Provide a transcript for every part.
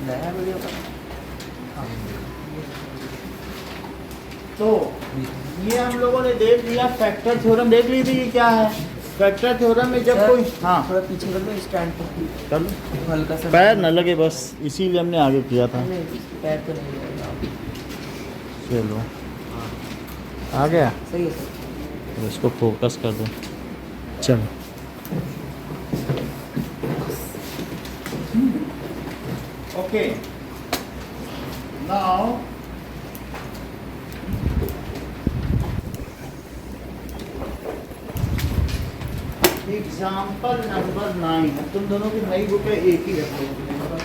नया वीडियो का तो ये हम लोगों ने देख लिया, फैक्टर थ्योरम देख ली थी, ये क्या है फैक्टर थ्योरम में जब कोई थोड़ा पीछे कर लो स्टैंड पर, कर लो, हल्का सा पैर न लगे बस, इसीलिए हमने आगे किया था। नहीं, पैर तो नहीं लगेगा। चलो आ गया, सही है सर। तो इसको फोकस कर दो। चलो ओके, नाउ एग्जाम्पल नंबर 9। तुम दोनों की नई बुक है, एक ही रख लो,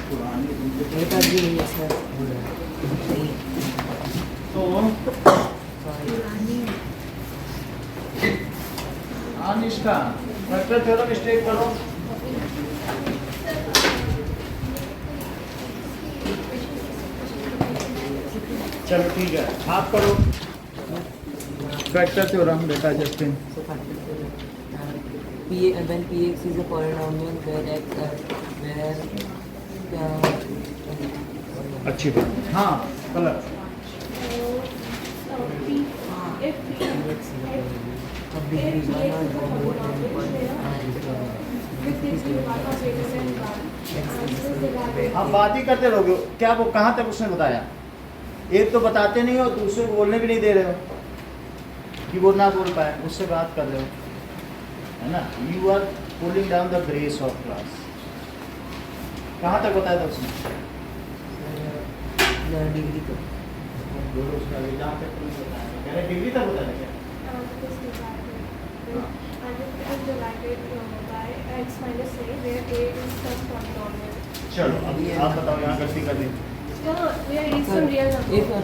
पुरानी मेरे पास भी नहीं है सर। नहीं। तो निष्ठा फैक्टर थ्योरम स्टेट करो। चलो ठीक है, आप करो फैक्टर थ्योरम बेटा Justin. So factor when px is a polynomial where x where अच्छी बात, हाँ कलर आप बात ही करते रहोगे क्या, वो कहाँ तक उसने बताया? एक तो बताते नहीं हो, दूसरे को बोलने भी नहीं दे रहे हो कि वो ना बोल पाए, उससे बात कर रहे हो, है ना। You are pulling down the grace of class. कहाँ तक बताया था उसने? डिग्री को बोलो उसका जहाँ तक तुम्हें बताया, कह रहे डिग्री तक बताया क्या? चलो अब आप बताओ, यहाँ गलती कर दी। If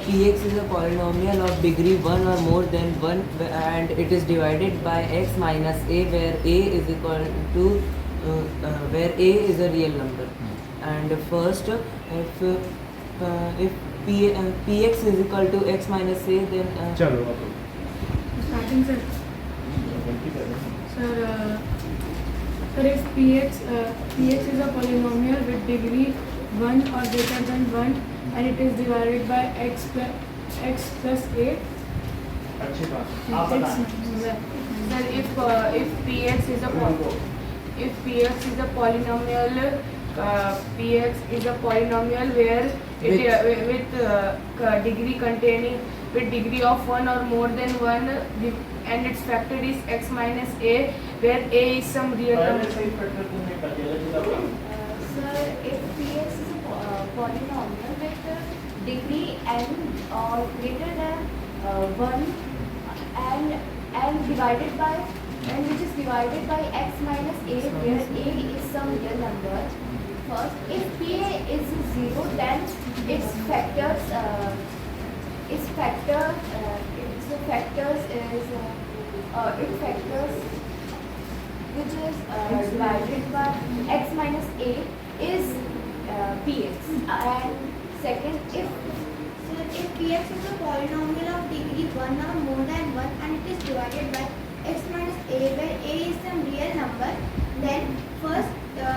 px is a polynomial of degree 1 or more than 1 and it is divided by x minus a where a is equal to where a is a real number, and first if px is equal to x minus a then चलो अब Starting sir. गलती कर दी। Sir, if px is a polynomial with degree 1 or greater than 1 and it is divided by x plus a. अच्छी बात, आप बताएं। Sir, if px is a polynomial, px is a polynomial where with degree containing with degree of 1 or more than 1 and its factor is x minus a where a is some real पहले number. सही factor तुमने कर दिया, ललिता बोलो। Sir, if px is a polynomial with degree n or greater than 1 and divided by and which is divided by x minus a where a is some real number. First, if pa is 0, then its factors is which is divided by x minus a is px. And second, if px is a polynomial of degree 1 or more than 1 and it is divided by x minus a where a is some real number, then first pa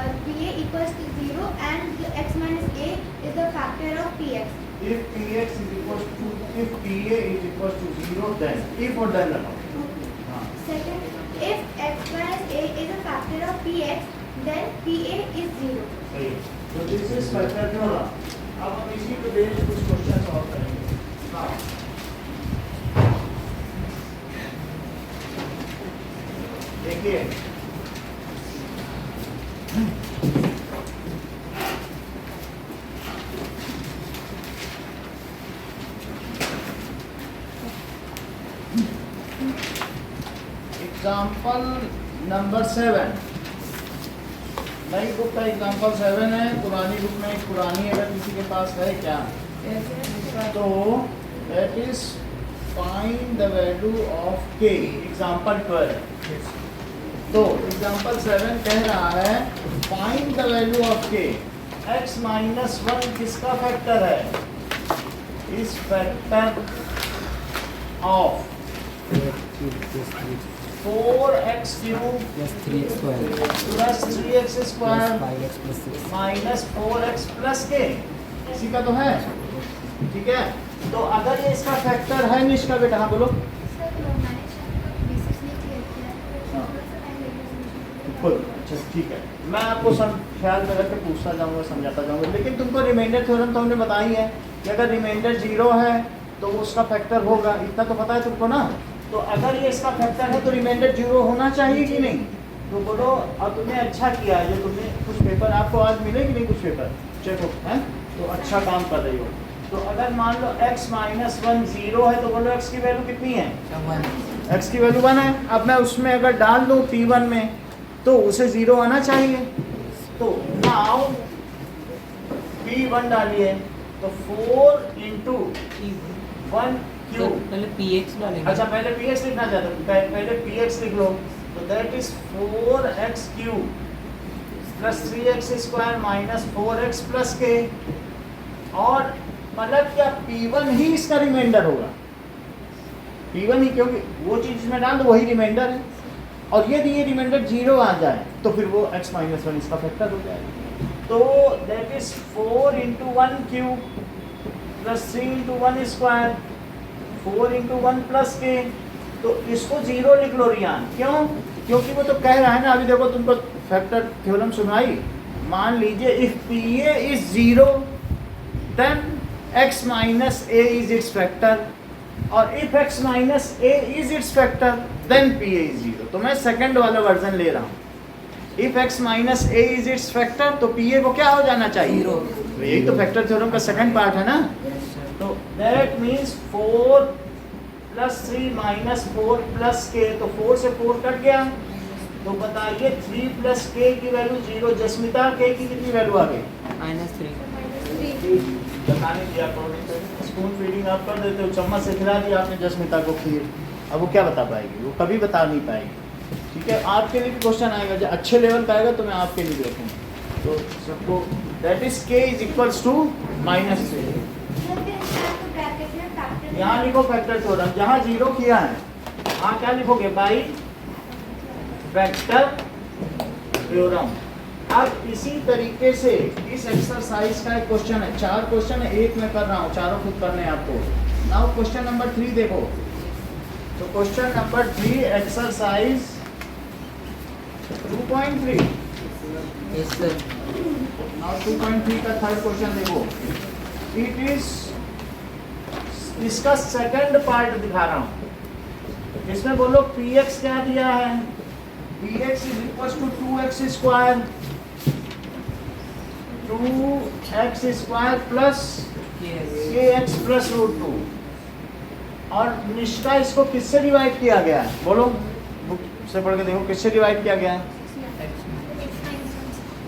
equals to 0 and x minus a is the factor of px. If px is equals to, if pa is equals to 0, then if or then लगाओ। हाँ Second, if x minus a is a factor of px, then pa is 0. सही। तो this is factor theorem. अब हम इसी पे based कुछ question solve करेंगे। हाँ देखिए, एग्जाम्पल नंबर 7, नई बुक का एग्जाम्पल 7 है, पुरानी बुक में पुरानी अगर किसी के पास है क्या, तो that is find the value of के, एग्जाम्पल 12। तो एग्जाम्पल 7 कह रहा है फाइंड द वैल्यू ऑफ के, x माइनस 1 किसका फैक्टर है, इस factor of 4x cube plus 3x square plus 3x plus square 5x plus 6 minus 4x plus के, इसी का तो है, ठीक है। तो अगर ये इसका फैक्टर है निष्का बेटा, हाँ बोलो। बिल्कुल, अच्छा ठीक है, मैं आपको ख्याल में रख के पूछता जाऊंगा, समझाता जाऊंगा। लेकिन तुमको रिमाइंडर थ्योरम तो हमने बताई है कि अगर रिमाइंडर 0 है तो उसका फैक्टर होगा, इतना तो पता है तुमको ना। तो अगर ये इसका फैक्टर है तो रिमाइंडर 0 होना चाहिए कि नहीं? तो बोलो। और तुमने अच्छा किया जो तुमने कुछ पेपर, आपको आज मिले कि नहीं कुछ पेपर, चेक है तो अच्छा काम कर रही हो। तो अगर मान लो x माइनस 1 0 है तो बोलो x की वैल्यू कितनी है? x की वैल्यू 1 है। अब मैं उसमें अगर डाल दूँ P1 में तो उसे 0 आना चाहिए। तो नाउ P1 डालिए तो 4 इंटू 1 क्यूब। पहले px डालेंगे। अच्छा पहले px लिखना चाहते हो, पहले px लिख लो। तो that is 4x cube plus 3x square minus 4x plus k। और मतलब क्या P1 ही इसका रिमाइंडर होगा, P1 ही, क्योंकि वो चीज इसमें डाल दो वही रिमाइंडर है। और यदि ये रिमाइंडर 0 आ जाए तो फिर वो x माइनस 1 इसका फैक्टर हो जाएगा। तो that is 4 into 1 cube plus 3 into 1 square 4 into 1 plus k। तो इसको 0 लिख लो रियान, क्यों? क्योंकि वो तो कह रहा है ना, अभी देखो तुमको फैक्टर थ्योरम सुनाई। मान लीजिए if PA is 0 then x minus a is its factor, और if x minus a is its factor then PA is 0। तो मैं सेकंड वाला वर्जन ले रहा हूँ। If x minus a is its factor तो PA को क्या हो जाना चाहिए? 0। तो यही तो फैक्टर थ्योरम का सेकंड पार्ट है ना। तो that means 4 plus 3 minus 4 plus k। तो 4 से 4 कट गया। तो बताइए 3 प्लस k की वैल्यू 0। जस्मिता k की कितनी वैल्यू आ गई? -3। बताने दिया करो, स्पून फीडिंग आप कर देते हो, चम्मच से खिला दिया आपने जस्मिता को खीर, अब वो क्या बता पाएगी? वो कभी बता नहीं पाएगी। ठीक है, आपके लिए भी क्वेश्चन आएगा, जब अच्छे लेवल का आएगा तो मैं आपके लिए देखूँगा। तो सबको that is k is equals to -3। यहाँ लिखो फैक्टर थ्योरम, जहाँ 0 किया है वहाँ क्या लिखोगे? By factor theorem. अब इसी तरीके से इस एक्सरसाइज का एक क्वेश्चन है, 4 क्वेश्चन है, एक मैं कर रहा हूँ, चारों खुद करने हैं आपको। नाउ क्वेश्चन नंबर 3 देखो। तो question number 3 exercise 2.3। Yes sir. Now 2.3 का थर्ड क्वेश्चन देखो। इट इज, इसका सेकंड पार्ट दिखा रहा हूँ। इसमें बोलो px क्या दिया है? px is equal to 2x square 2x square plus kx plus √2। और निष्ठा इसको किससे डिवाइड किया गया है? बोलो, बुक से पढ़ के देखो किससे डिवाइड किया गया है।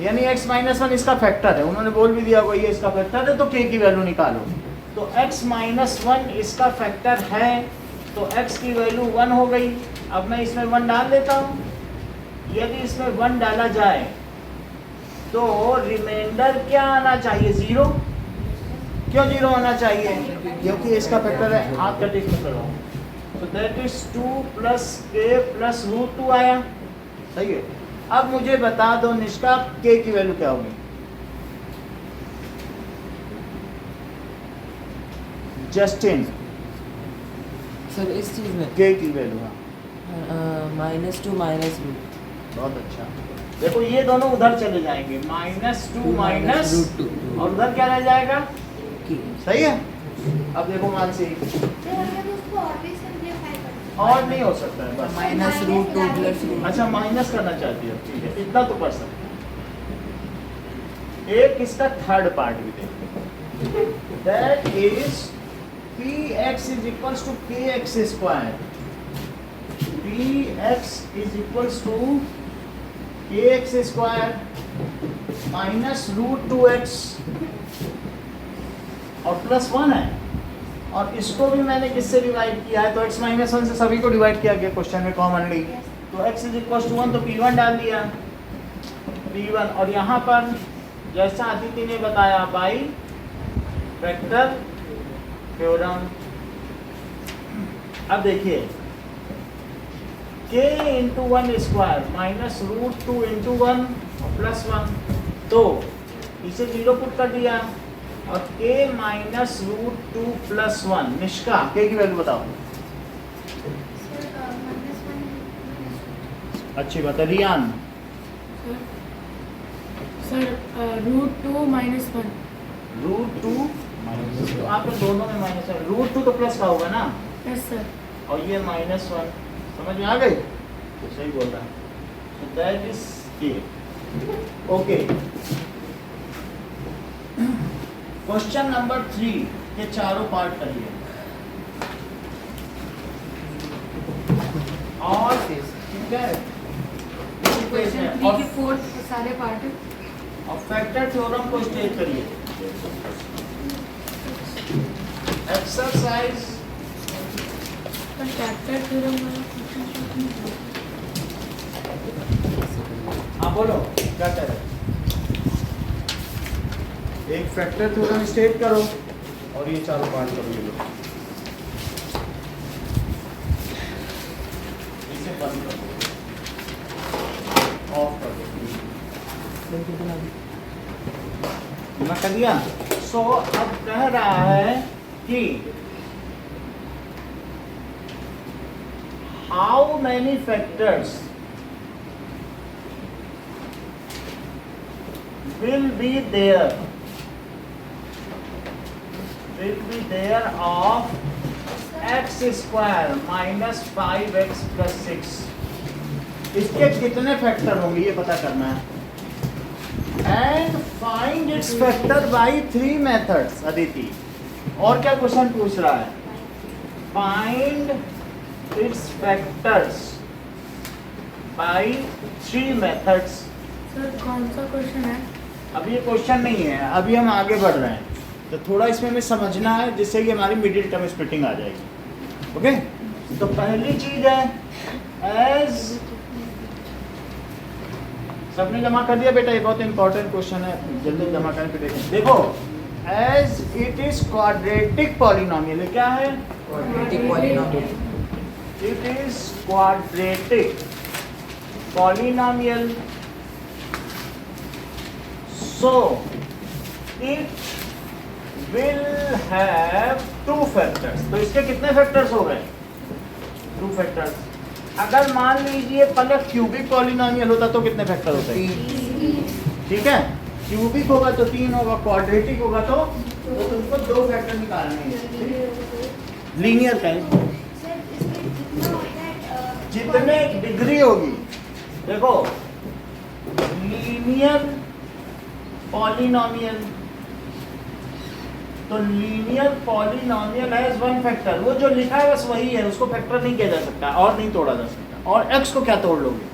यानी x माइनस 1 इसका फैक्टर है, उन्होंने बोल भी दिया कोई इसका फैक्टर है तो k की वैल्यू निकालो। तो x माइनस 1 इसका फैक्टर है तो x की वैल्यू 1 हो गई। अब मैं इसमें 1 डाल देता हूँ। यदि इसमें 1 डाला जाए तो रिमाइंडर क्या आना चाहिए? 0। क्यों 0 आना चाहिए? क्योंकि इसका फैक्टर है। हाथ का टिक करो। तो that is 2 plus k plus √2 आया, सही है। अब मुझे बता दो निष्का k की वैल्यू क्या होगी? जस्टिन सर इस चीज में k की वैल्यू, -2 -√2। बहुत अच्छा। देखो ये दोनों उधर चले जाएंगे, -2 माइनस √2 और उधर क्या रह जाएगा? की। सही है। अब देखो मानसी, और नहीं हो सकता है बस। -√2 प्लस √2। अच्छा माइनस करना चाहती हो, ठीक है, इतना तो कर सकते हैं। एक इसका थर्ड पार्ट भी देखो। That is px is equals to kx square. px is equals to kx square minus √2x और प्लस 1 है। और इसको भी मैंने किससे डिवाइड किया है? तो x माइनस 1 से सभी को डिवाइड किया गया क्वेश्चन में कॉमनली। तो x इज इक्वल टू 1 तो p1 डाल दिया, p1। और यहाँ पर जैसा अदिति ने बताया बाई वेक्टर थ्योरम। अब देखिए k into 1 square minus √2 into 1 और प्लस 1। तो इसे 0 पुट कर दिया और k minus root 2 plus 1। Nishka k की वैल्यू बताओ। अच्छी बात है। रियान सर √2 - 1। रूट 2 तो आपके दोनों में माइनस है। रूट 2 तो प्लस का होगा ना, यस सर। और ये -1। समझ में आ गई? तो सही बोल रहा है। so that is k। Okay, question number 3 के चारों पार्ट करिए। और ठीक है, क्वेश्चन 3 के 4 सारे पार्ट। और फैक्टर थ्योरम को स्टेट करिए। एक्सरसाइज फैक्टर थ्योरम हाँ बोलो क्या कह रहे? एक फैक्टर थ्योरम स्टेट करो और ये चारों पार्ट करो। ये लो, इसे बंद कर दो, ऑफ कर दो। मैं कर दिया। सो अब कह रहा है कि how many factors will be there of x square minus 5x plus 6। इसके कितने फैक्टर होंगे ये पता करना है। And find its factor by 3 methods. Aditi और क्या क्वेश्चन पूछ रहा है? Find its factors by 3 methods. Sir कौन सा क्वेश्चन है? अभी ये क्वेश्चन नहीं है, अभी हम आगे बढ़ रहे हैं, तो थोड़ा इसमें हमें समझना है जिससे कि हमारी मिडिल टर्म स्प्लिटिंग आ जाएगी। ओके, तो पहली चीज है एज, सबने जमा कर दिया बेटा? ये बहुत इंपॉर्टेंट क्वेश्चन है, जल्दी जमा करके देखें। देखो, as it is quadratic polynomial. क्या है? Quadratic polynomial. It is quadratic polynomial, so it will have 2 factors। तो इसके कितने फैक्टर्स हो गए? 2 फैक्टर्स। अगर मान लीजिए पलक क्यूबिक पॉलिनोमियल होता तो कितने फैक्टर होते? ठीक है, क्यूबिक होगा तो 3 होगा, क्वाड्रेटिक होगा तो तुमको 2 फैक्टर निकालने हैं। लीनियर का जितने डिग्री होगी, देखो लीनियर पॉलिनोमियल, तो लीनियर पॉलिनोमियल हैज 1 फैक्टर। वो जो लिखा है बस वही है, उसको फैक्टर नहीं किया जा सकता और नहीं तोड़ा जा सकता। और x को क्या तोड़ लोगे?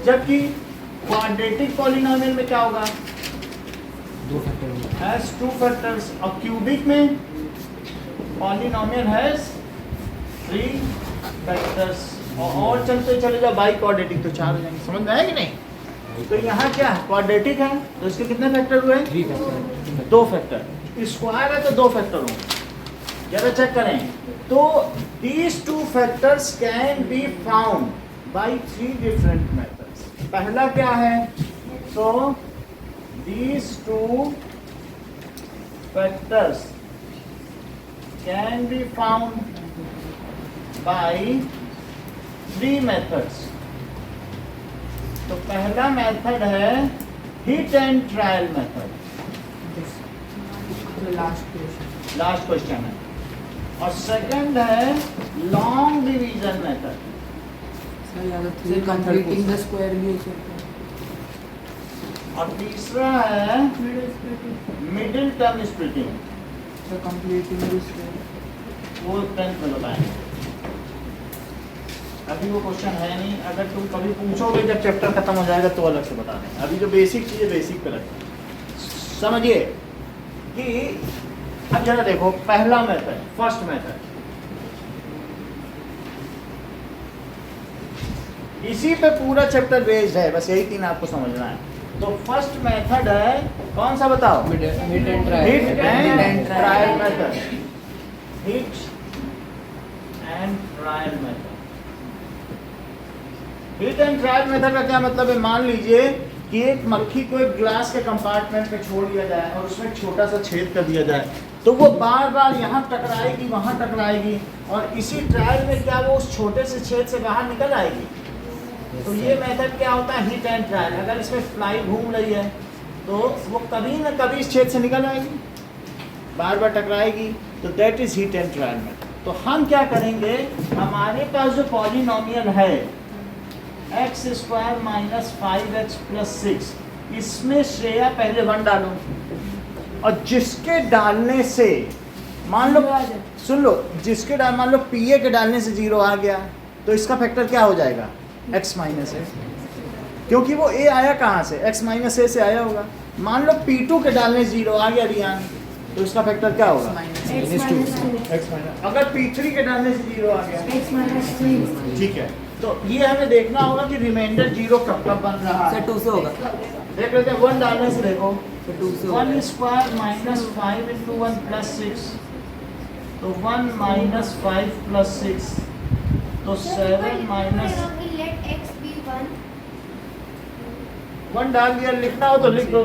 जबकि क्वाड्रेटिक पॉलिनोमियल में क्या होगा? 2 फैक्टर हैज 2 फैक्टर्स। और क्यूबिक में पॉलिनोमियल हैज 3 फैक्टर्स। और चलते चले जाओ बाई क्वाड्रेटिक तो 4 हो जाएंगे। समझ में आया कि नहीं? तो यहाँ क्या है? क्वाड्रेटिक है तो इसके कितने फैक्टर हुए? 3 फैक्टर। 2 फैक्टर। स्क्वायर है तो 2 फैक्टर होंगे। जरा चेक करें तो these 2 factors can be found by 3 different methods। पहला क्या है? so these 2 factors can be found by 3 methods। तो पहला मेथड है hit and trial method, last question है। और सेकंड है long division method. Sir completing the square भी हो सकता है। और तीसरा है middle term splitting. Sir completing the square वो 10th में बताएंगे, अभी वो क्वेश्चन है नहीं। अगर तुम कभी पूछोगे जब चैप्टर खत्म हो जाएगा तो अलग से बता दें। अभी जो बेसिक चीज़ है बेसिक पे रखें। समझिए कि अब जरा देखो, पहला मेथड, फर्स्ट मेथड, इसी पे पूरा चैप्टर बेस्ड है, बस यही 3 आपको समझना है। तो फर्स्ट मेथड है कौन सा बताओ? Mid and hit trial. And trial method. Hit and trial method. Hit and trial method का क्या मतलब है? मान लीजिए कि एक मक्खी को एक ग्लास के कंपार्टमेंट में छोड़ दिया जाए और उसमें एक छोटा सा छेद कर दिया जाए, तो वो बार बार यहाँ टकराएगी वहाँ टकराएगी और इसी ट्रायल में क्या वो उस छोटे से छेद से बाहर निकल आएगी। तो ये मेथड क्या होता है, हिट एंड ट्रायल। अगर इसमें फ्लाई घूम रही है तो वो कभी ना कभी इस छेद से निकल आएगी, बार बार टकराएगी, तो that is hit and trial method. तो हम क्या करेंगे, हमारे पास जो पॉलिनोमियल है x square minus 5x plus 6, इसमें श्रेया पहले 1 डालो और जिसके डालने से मान लो, सुन लो, जिसके मान लो पी के डालने से 0 आ गया तो इसका फैक्टर क्या हो जाएगा, x माइनस ए, क्योंकि वो a आया कहाँ से, x माइनस ए से आया होगा। मान लो P2 के डालने से 0 आ गया रियान, तो इसका फैक्टर क्या होगा, x माइनस। अगर P3 के डालने से 0 आ गया x माइनस 3। ठीक है, तो ये हमें देखना होगा कि रिमाइंडर 0 कब कब बन रहा है। 2 से होगा, देख लेते हैं, 1 डालने से देखो, 2 से 1 स्क्वायर माइनस 5 इंटू 1 प्लस 6, तो 1 माइनस 5 प्लस 6, तो 7 माइनस let x be 1 डाल दिया। लिखना हो तो लिख दो,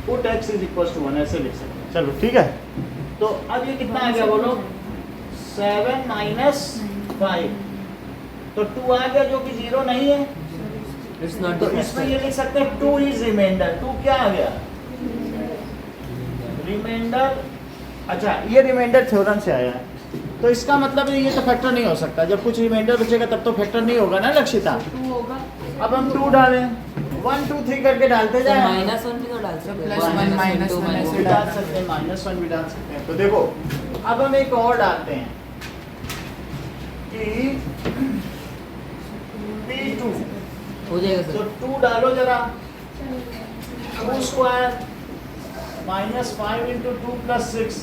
put x is equal to 1, ऐसे लिख सकते हैं। चलो ठीक है, तो अब ये कितना आ गया बोलो, 7 माइनस 5, तो 2 आ गया जो कि 0 नहीं है, इट्स नॉट तो इसमें ये लिख सकते हैं 2 इज रिमाइंडर। 2 क्या आ गया, रिमाइंडर। अच्छा, ये रिमाइंडर थ्योरम से आया है, तो इसका मतलब ये तो फैक्टर नहीं हो सकता। जब कुछ रिमाइंडर बचेगा तब तो फैक्टर नहीं होगा ना लक्षिता। 2 होगा। अब हम 2 डालें, 1 2 3 करके डालते जाए, -1 भी तो डाल सकते हैं, +1 -1 भी डाल सकते हैं, -1 भी डाल सकते हैं। तो देखो अब हम एक और डालते हैं कि P2, हो जाएगा तो सर। 2 डालो जरा, 2 स्क्वायर माइनस 5 इंटू 2 प्लस 6,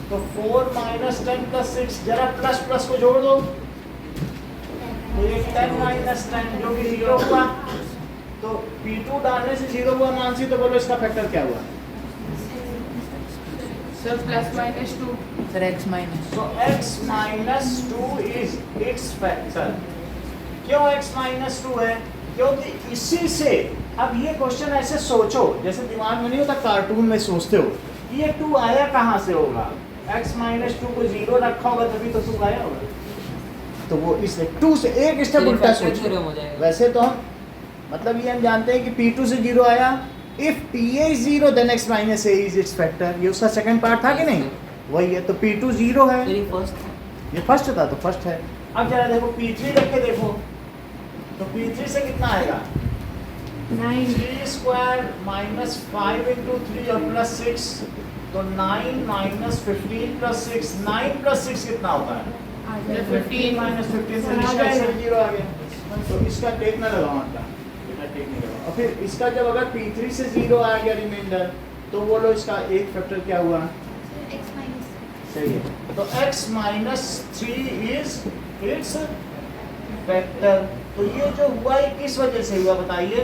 तो 4 माइनस 10 प्लस 6, जरा प्लस प्लस को जोड़ दो, तो ये 10 माइनस 10 जो कि 0 हुआ। तो P2 डालने से 0 हुआ मानसी, तो बोलो इसका फैक्टर क्या हुआ, सर +-2 सर x माइनस, तो x minus 2 is its factor. क्यों x माइनस 2 है, क्योंकि इसी से, अब ये क्वेश्चन ऐसे सोचो जैसे दिमाग में नहीं होता, कार्टून में सोचते हो, ये 2 आया कहाँ से होगा, x माइनस 2 को 0 रखा होगा तभी तो 2 आया होगा। तो वो इसलिए 2 से एक स्टेप उल्टा सोचो। हो जाएगा। वैसे तो हम मतलब ये हम जानते हैं कि P2 से 0 आया, if PA is 0 then x minus a is its factor। ये उसका सेकंड पार्ट था कि नहीं, वही है। तो P2 0 है, मेरी फर्स्ट, ये फर्स्ट था तो फर्स्ट है। अब जरा देखो P3 रख के देखो, तो P3 से कितना आएगा, 3 स्क्वायर माइनस 5 इंटू 3 और प्लस 6, तो 9 माइनस 15 प्लस 6, 9 प्लस 6 कितना होता है, 15 माइनस 15 से इसका 0 आ गया। तो इसका टेक ना लगाओ, इसका टेक नहीं लगाओ। और फिर इसका जब अगर P3 से 0 आ गया रिमाइंडर, तो बोलो इसका एक फैक्टर क्या हुआ, x minus सही है। तो x minus 3 is its factor. तो ये जो हुआ ये किस वजह से हुआ बताइए,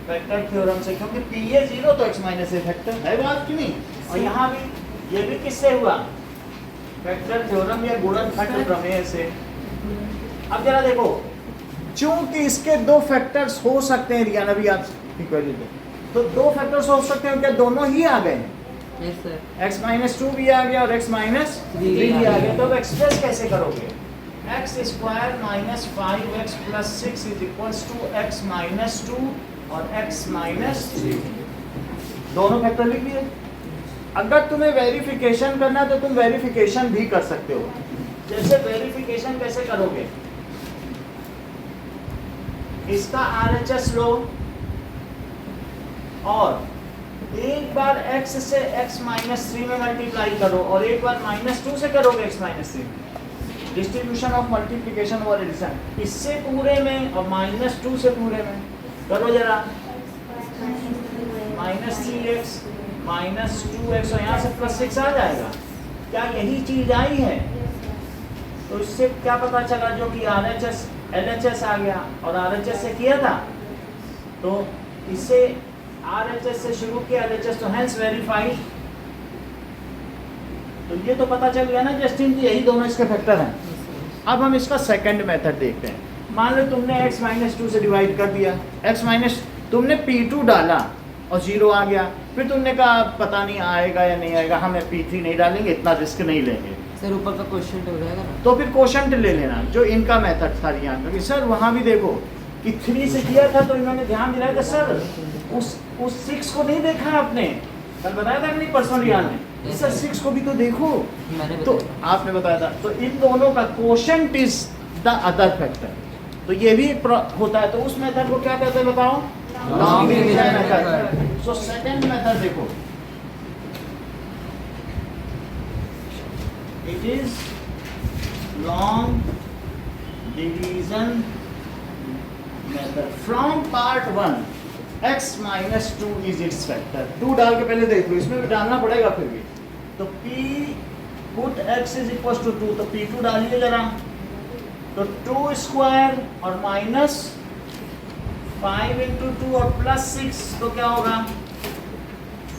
फैक्टर थ्योरम से, क्योंकि PA 0 तो x माइनस ए फैक्टर है, बात की नहीं। और यहाँ भी ये भी किससे हुआ, फैक्टर थ्योरम या गुणनखंड प्रमेय से। अब जरा देखो, चूंकि इसके 2 फैक्टर्स हो सकते हैं, रियाना भी आप इक्वली दे, तो 2 फैक्टर्स हो सकते हैं, क्या दोनों ही आ गए, यस सर, x माइनस 2 भी आ गया और x माइनस 3 भी आ गया। तो अब एक्सप्रेस कैसे करोगे, x square minus 5x plus 6 is equals to x minus 2 और x माइनस 3, दोनों फैक्टर लिख दिए। अगर तुम्हें वेरिफिकेशन करना है तो तुम वेरिफिकेशन भी कर सकते हो। जैसे वेरिफिकेशन कैसे करोगे, इसका RHS लो और एक बार x से x माइनस 3 में मल्टीप्लाई करो और एक बार माइनस 2 से करोगे x minus 3, distribution of multiplication और एडिशन। इससे पूरे में और माइनस 2 से पूरे में करो जरा, माइनस 3x माइनस 2x और यहाँ से प्लस 6 आ जाएगा। क्या यही चीज आई है? तो इससे क्या पता चला, जो कि RHS LHS आ गया और RHS से किया था, तो इससे RHS से शुरू किया LHS, तो हेंस वेरीफाइड। तो ये तो पता चल गया ना जस्टिन, यही दोनों इसके फैक्टर हैं। अब हम इसका सेकंड मेथड देखते हैं। मान लो तुमने x माइनस टू से डिवाइड कर दिया, x माइनस तुमने P2 डाला और 0 आ गया, फिर तुमने कहा पता नहीं आएगा या नहीं आएगा, हम P3 नहीं डालेंगे, इतना रिस्क नहीं लेंगे, सर ऊपर का क्वेश्चन हो जाएगा ना। तो फिर क्वोशंट ले लेना जो इनका मेथड था यहाँ क्योंकि सर वहाँ भी देखो कि 3 से किया था तो इन्होंने ध्यान दिलाया था सर उस 6 को नहीं देखा आपने, कल बताया था कि नहीं परसों रियान ने, सर 6 को भी तो देखो, मैंने तो बताया। आपने बताया था, तो इन दोनों का quotient is the other factor, तो ये भी होता है, तो उस मेथड को क्या कहते हैं बताओ, long division method. So second method देखो, it is long division method from part 1 x minus two is its factor. 2 डाल के पहले देख लो, इसमें भी डालना पड़ेगा फिर भी, तो p put x is equal to 2, तो p2 डालिए जरा, तो 2 स्क्वायर और माइनस 5 इंटू 2 और प्लस 6, तो क्या होगा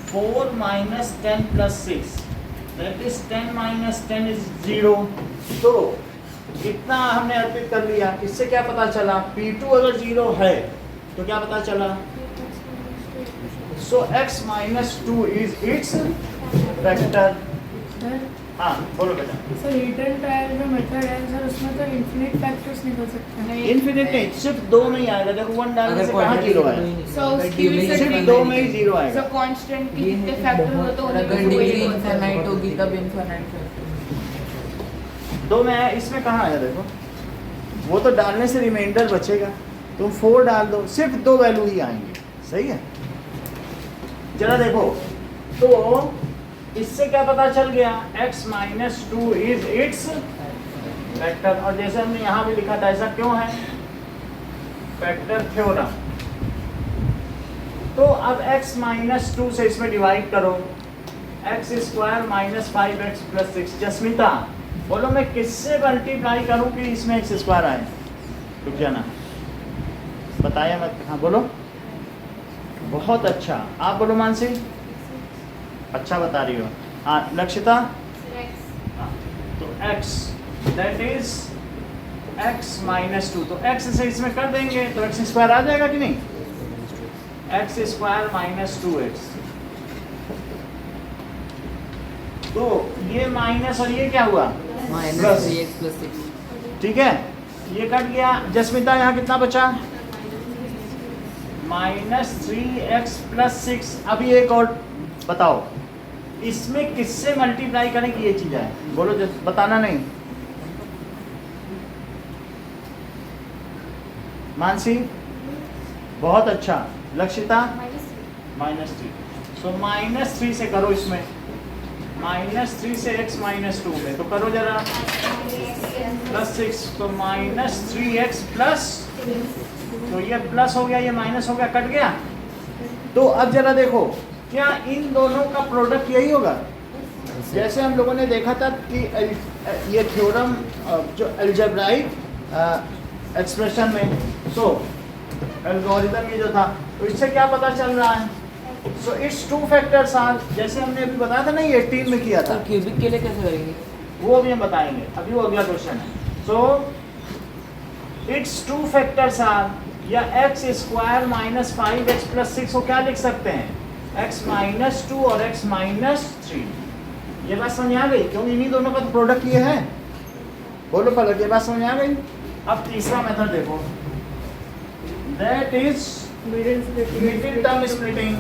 4 minus 10 plus 6, that is 10 minus 10 is 0। तो इतना हमने अर्पित कर लिया, इससे क्या पता चला, P2 अगर 0 है तो क्या पता चला, सो x minus 2 is it's vector. Sir हाँ बोलो बेटा। सर हिट एंड ट्रायल जो मेथड है सर उसमें तो इन्फिनिट फैक्टर्स निकल सकते हैं। इन्फिनिट नहीं, सिर्फ 2 में ही आएगा, देखो 1 डालने से कहाँ 0 है, So, उसकी भी सिर्फ 2 में ही 0 सो आएगा। कांस्टेंट के कितने फैक्टर हो तो अगर उन्हीं डिग्री को इनफाइनाइट होगी तब इनफाइनाइट 2 में है, इसमें कहाँ आया देखो, वो तो डालने से रिमाइंडर बचेगा, तुम 4 डाल दो, सिर्फ 2 वैल्यू ही आएंगे, सही है। जरा देखो, तो इससे क्या पता चल गया, x minus 2 is it's vector, और जैसे हमने यहाँ भी लिखा था ऐसा क्यों है, वेक्टर थ्योरम। तो अब x माइनस 2 से इसमें डिवाइड करो, x square minus 5x plus 6। Jasmita बोलो मैं किससे मल्टीप्लाई करूं कि इसमें x स्क्वायर आए, रुक जाना, बताया मत, हाँ बोलो, बहुत अच्छा, आप बोलो मानसी, अच्छा बता रही हो, हाँ लक्षिता, हाँ, तो x that is x minus 2, तो x से इसमें कर देंगे तो x स्क्वायर आ जाएगा कि नहीं, x स्क्वायर माइनस 2x, तो ये माइनस और ये क्या हुआ माइनस 3x प्लस 6। ठीक है, ये कट गया। जस्मिता यहाँ कितना बचा, माइनस 3x प्लस 6। अभी एक और बताओ, इसमें किससे मल्टीप्लाई करें कि ये चीज है, बोलो बताना नहीं, मानसी बहुत अच्छा, लक्षिता माइनस 3, सो माइनस 3 से करो, इसमें माइनस 3 से x माइनस 2 में, तो करो जरा प्लस 6, तो माइनस 3x प्लस, तो ये प्लस हो गया, ये माइनस हो गया, कट गया। तो अब जरा देखो, क्या इन दोनों का प्रोडक्ट यही होगा, जैसे हम लोगों ने देखा था कि ये थ्योरम जो अलजेब्राइक एक्सप्रेशन में, तो एल्गोरिथम ये जो था, तो इससे क्या पता चल रहा है, सो इट्स 2 फैक्टर्स आर, जैसे हमने अभी बताया था ना, ये 18 में किया था, तो क्यूबिक के लिए कैसे करेंगे, वो भी हम बताएंगे, अभी वो अगला क्वेश्चन है। सो इट्स 2 फैक्टर्स आर, या x square minus 5x plus 6 को क्या लिख सकते हैं, x माइनस 2 और x माइनस 3। ये बात समझ आ गई, क्योंकि इन्हीं दोनों का तो प्रोडक्ट ये है, बोलो पलक, ये बात समझ आ गई। अब तीसरा मेथड देखो, that is middle term splitting,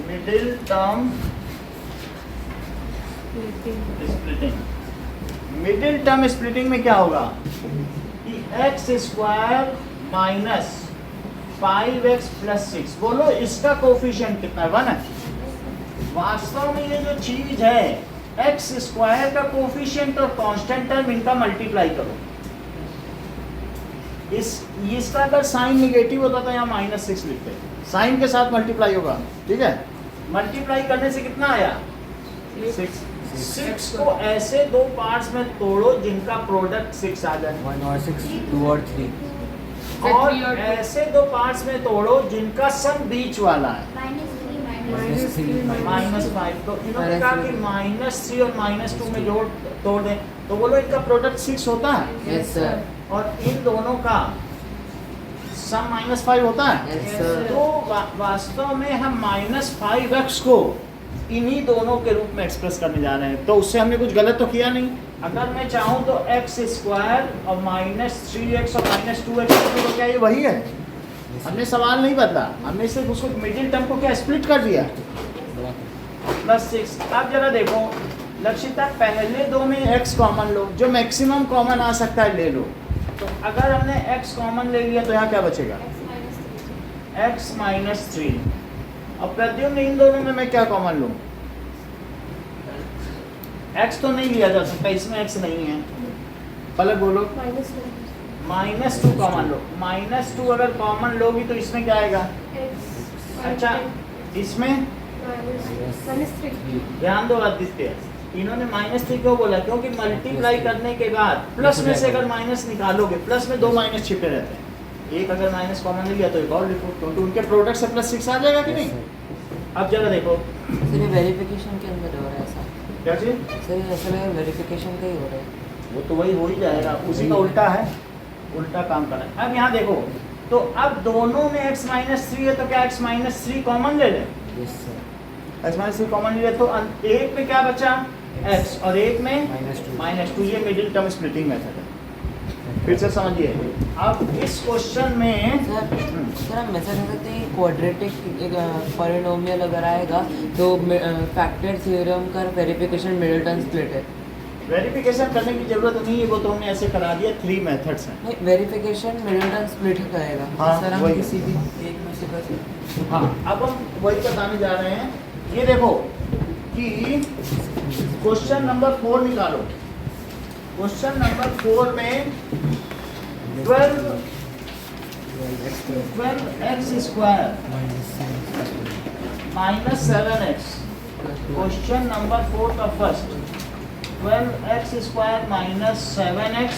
middle term splitting. Middle term splitting में क्या होगा कि x square minus 5x plus 6, बोलो इसका कोफिशिएंट कितना है, 1 है। वास्तव में ये जो चीज है, x स्क्वायर का कोफिशिएंट और कांस्टेंट टर्म, इनका मल्टीप्लाई करो, इसका अगर साइन निगेटिव होता तो यहाँ माइनस 6 लिखते, साइन के साथ मल्टीप्लाई होगा, ठीक है। मल्टीप्लाई करने से कितना आया 6 को ऐसे 2 पार्ट्स में तोड़ो जिनका प्रोडक्ट 6 आ जाए, 1 और 6 2 और 3, और ऐसे 2 पार्ट्स में तोड़ो जिनका सम बीच वाला है, -5। तो इन्होंने कहा कि -3 और -2 में जोड़ तोड़ दें, तो बोलो इनका प्रोडक्ट 6 होता है Yes, sir. और इन दोनों का सम -5 होता है। Yes, sir. तो वास्तव में हम -5x को इन्हीं दोनों के रूप में एक्सप्रेस करने जा रहे हैं, तो उससे हमने कुछ गलत तो किया नहीं। अगर मैं चाहूँ तो x² और -3x और -2x, तो क्या ये वही है? हमने सवाल नहीं बदला, हमने सिर्फ उसको मिडिल टर्म को क्या स्प्लिट कर दिया, +6। अब जरा देखो लक्षिता, पहले दो में x कॉमन लो, जो मैक्सिमम कॉमन आ सकता है ले लो। तो अगर हमने x कॉमन ले लिया तो यहाँ क्या बचेगा, x -3। और प्रद्युम्न इन दोनों में मैं क्या कॉमन लूँ, x तो नहीं लिया जा सकता, इसमें x नहीं है। पलक बोलो, -2 कॉमन लो। -2 अगर कॉमन लोगी तो इसमें क्या आएगा, अच्छा इसमें ध्यान दो आदित्य, इन्होंने -3 क्यों बोला, क्योंकि मल्टीप्लाई करने के बाद प्लस में से अगर माइनस निकालोगे, प्लस में 2 माइनस छिपे रहते हैं, एक अगर माइनस कॉमन ले लिया तो एक और लिखो, क्योंकि उनके प्रोडक्ट से +6 आ जाएगा कि नहीं। अब जरा देखो सर ये वेरिफिकेशन के अंदर हो रहा है ऐसा, क्या चीज, सर ये ऐसा लगा वेरिफिकेशन का ही हो रहा है। वो तो वही हो ही जाएगा, उसी का उल्टा है, उल्टा काम कर रहा है। अब यहाँ देखो, तो अब दोनों में x -3 है, तो क्या x -3 कॉमन ले लें, Yes, sir. x -3 कॉमन ले लें, तो एक में क्या बचा x और एक में -2। ये मिडिल टर्म स्प्लिटिंग मेथड है। फिर से समझिए, अब इस क्वेश्चन में सर हम ऐसा कह सकते हैं क्वाड्रेटिक पॉलिनोमियल अगर आएगा तो फैक्टर थ्योरम का वेरिफिकेशन मिडिल टर्म स्प्लिट है। वेरिफिकेशन करने की जरूरत नहीं है, वो तो हमने ऐसे करा दिया, 3 मेथड्स हैं। नहीं, वेरिफिकेशन मिडिल टर्म स्प्लिट करेगा। हाँ, सर हम वही। किसी भी एक में से कर सकते हाँ, अब हम वही बताने जा रहे हैं। ये देखो कि क्वेश्चन नंबर 4 निकालो। क्वेश्चन नंबर 4 में 12x² -7x, क्वेश्चन नंबर 4 का फर्स्ट 12x² -7x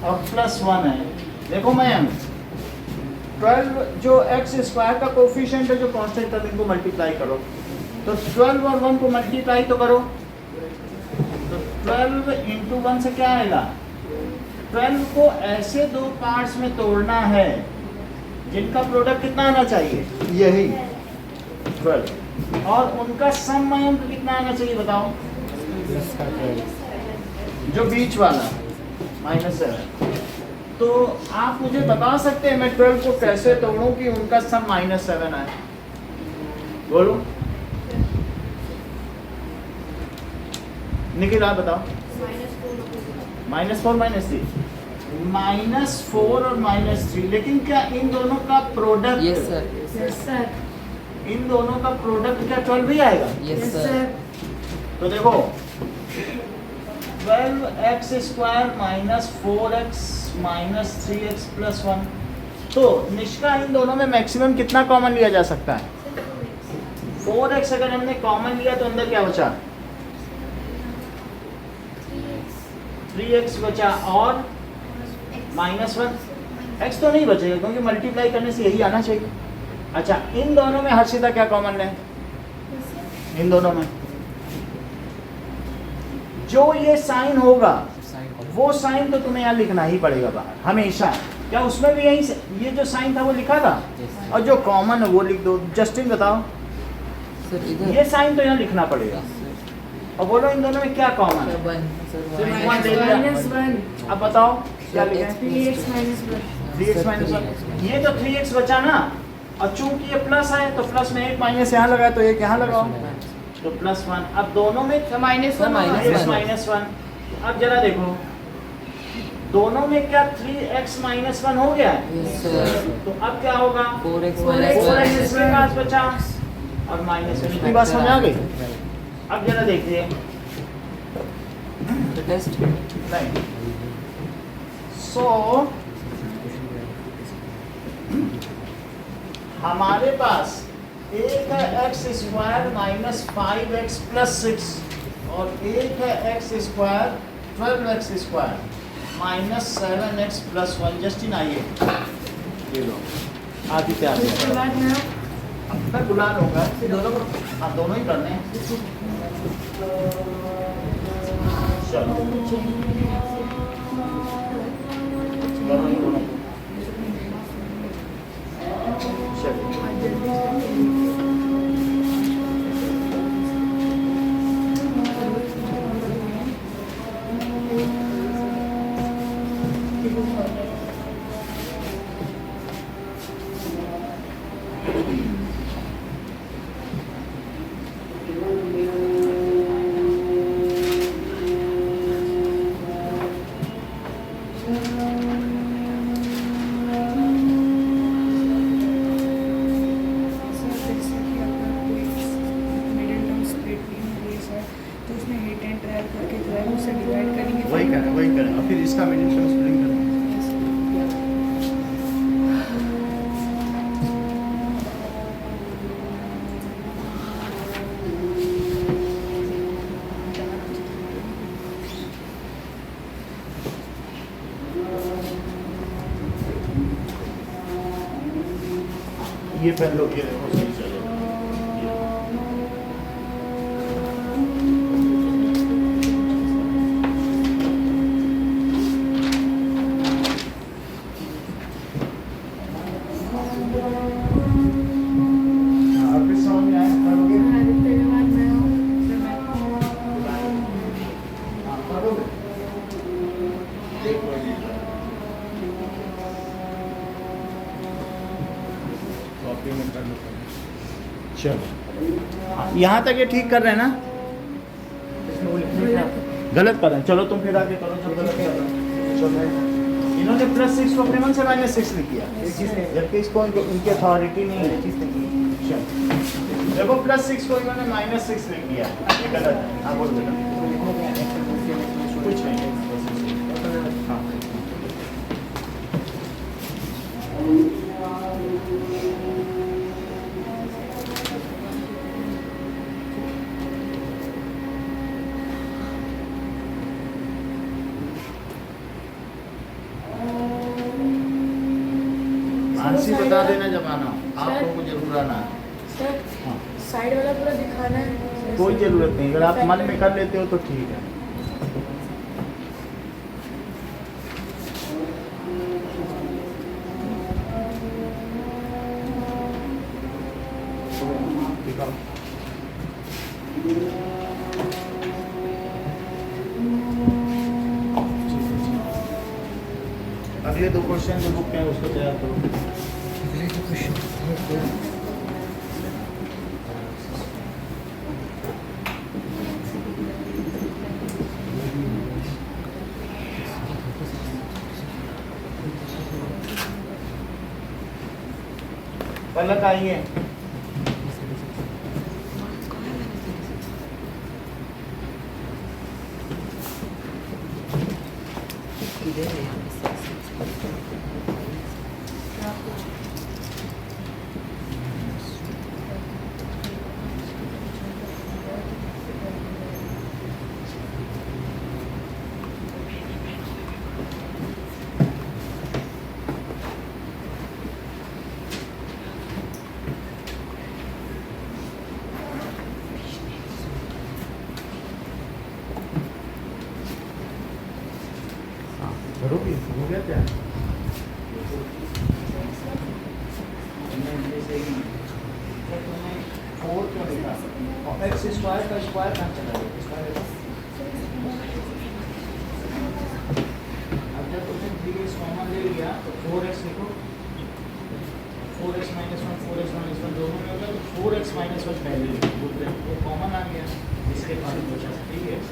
और +1 है। देखो मैम, 12 जो x² का कोफिशिएंट है, जो कांस्टेंट टर्म, इनको मल्टीप्लाई करो, तो 12 और 1 को मल्टीप्लाई तो करो, तो 12 × 1 से क्या आएगा, 12 को ऐसे दो पार्ट्स में तोड़ना है जिनका प्रोडक्ट कितना आना चाहिए, यही 12, और उनका सम अंक कितना आना चाहिए बताओ, जो बीच वाला -7। तो आप मुझे बता सकते हैं मैं 12 को कैसे तोड़ूं कि उनका सम -7 आए, बोलो निखिल आप बताओ। -4 -3, -4 और -3, लेकिन क्या इन दोनों का प्रोडक्ट, Yes, sir. इन दोनों का प्रोडक्ट क्या 12 भी आएगा? Yes, sir. तो देखो 12x² -4x -3x +1, तो निष्का इन दोनों में मैक्सिमम कितना कॉमन लिया जा सकता है, 4x अगर हमने कॉमन लिया तो अंदर क्या बचा, 3x बचा और -1, x तो नहीं बचेगा क्योंकि मल्टीप्लाई करने से यही आना चाहिए। अच्छा, इन दोनों में हर्षिता क्या कॉमन है, इन दोनों में जो ये साइन होगा वो साइन तो तुम्हें यहाँ लिखना ही पड़ेगा बाहर हमेशा। क्या उसमें भी यही ये जो साइन था वो लिखा था, और जो कॉमन है वो लिख दो। जस्टिन बताओ, सर इधर ये साइन तो यहाँ लिखना पड़ेगा, और बोलो इन दोनों में क्या कॉमन है, सिर्फ one दे दिया। अब बताओ क्या लिखें, 3x -1, ये तो 3x बचा ना, और चूंकि ये प्लस है तो प्लस में एक माइनस यहाँ लगाया तो एक यहाँ लगाओ, तो +1। अब दोनों में -1 -1। अब जरा देखो दोनों में क्या 3x -1 हो गया है, Yes, sir. तो अब क्या होगा, 4x 4x इसके पास बचा और -1। इतनी बात समझ आ गई। अब जरा देखिए, तो टेस्ट नहीं, सो हमारे पास एक है x² -5x +6 और एक है x² 12x² -7x +1। जस्टिन आइए, ये लो आदित्य आ गया। मैं बुला लूँगा दोनों को। हाँ दोनों ही करने हैं। चलो दोनों ही दोनों को। चलो तो उसमें हिट एंड ट्रायल करके जो है उससे डिवाइड करेंगे। वही करें और फिर इसका मिडिल टर्म स्प्लिटिंग करेंगे। ये पहन लो, ये देखो सही चलेगा। अब भी समझ में आया करोगे? आदित्य के बाद मैं हूँ, फिर मैं हाँ, करोगे? देखो ये। कॉपी में कर लो। चलो हाँ, यहाँ तक ये ठीक कर रहे हैं ना? गलत कर रहे हैं। चलो तुम फिर आगे करो जो गलत कर रहे हैं। चलो इन्होंने +6 को अपने मन से -6 लिख किया, जबकि इसको इनकी अथॉरिटी नहीं है। चलो देखो +6 को इन्होंने -6 लिख दिया, ये गलत है। हाँ बोल बेटा। कुछ नहीं। हाँ मानसी बता देना जब आना, आप लोगों को जरूर आना है। सर हाँ साइड वाला पूरा दिखाना है। कोई ज़रूरत नहीं, अगर आप मन में कर लेते हो तो ठीक है। दिखाओ। अगले 2 क्वेश्चन जो बुक है उसको तैयार करो। पलक आइए। करोगे हो गया क्या? फोर क्यों लिखा? और एक्स स्क्वायर का स्क्वायर कहाँ चला गया? स्क्वायर अब जब तुमने 3x कॉमन ले लिया तो 4x लिखो, 4x - 1 4x - 1 दोनों में होगा तो 4x - 1 पहले लिखो, वो कॉमन आ गया, इसके बाद बचा 3x।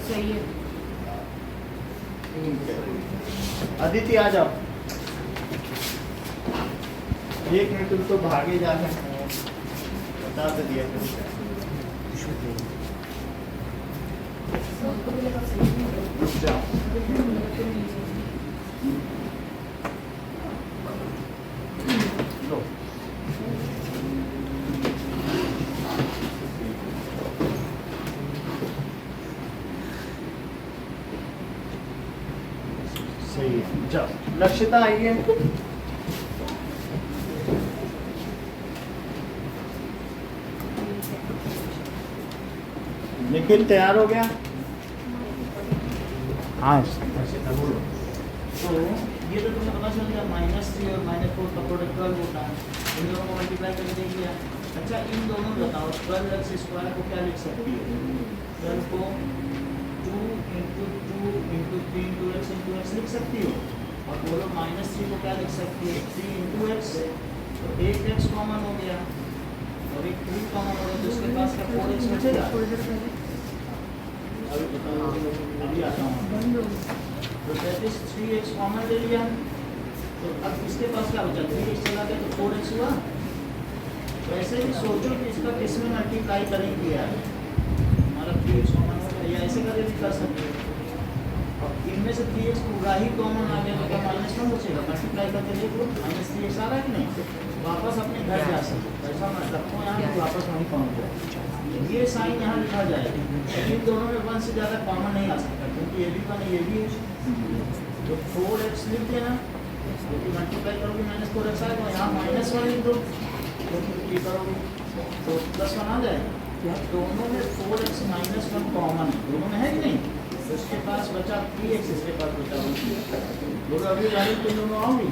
सही है। अदिति आ जाओ। 1 मिनट तुम तो भागे जा रहे हैं, बता तो दिया तुमसे। रुक जाओ। लो सही है। चलो लक्ष्यता आइए। निखिल तैयार हो गया? हाँ बोलो। तो ये तो तुम्हें पता चल गया -3 और -4 का प्रोडक्ट 12 होता है। इन दोनों को मल्टीप्लाई करके देख लिया। अच्छा इन दोनों में बताओ 12x² को क्या लिख सकती हो? 12 को 2 × 2 × 3 2x × x लिख सकती हो। और बोलो -3 को क्या लिख सकती है? 3 × x। तो एक x कॉमन हो गया और एक 3 कॉमन हो गया, तो इसके पास क्या 4x बचेगा? अभी बताओ, अभी आता हूँ। तो दैट इज 3x कॉमन ले लिया। तो अब इसके पास क्या बचा? 3x चला गया तो 4x हुआ। वैसे ही सोचो कि इसका किस में मल्टीप्लाई करेंगे यार, हमारा 3x कॉमन हो गया, या ऐसे करके भी कर सकते हो। अब इनमें से 3x पूरा ही कॉमन आ गया तो क्या -1 बचेगा? मल्टीप्लाई करके देखो, -3x आ रहा है कि नहीं? वापस अपने घर जा सकते हो। ऐसा मत रखो यहाँ कि वापस वहीं पहुँच जाए। ये साइन यहाँ लिखा जाएगा। इन दोनों में 1 से ज़्यादा कॉमन नहीं आ सकता, क्योंकि ये भी 1 ये भी है। तो 4x लिख देना, क्योंकि मल्टीप्लाई करोगे -4x आएगा, यहाँ -1 लिख दो, क्योंकि ये करोगे तो +1 आ जाएगा। दोनों में 4x -1 कॉमन है, दोनों में है कि नहीं? तो इसके पास बचा 3x, इसके पास बचा 1। बोलो अभी वैल्यू तुम दोनों आओगी?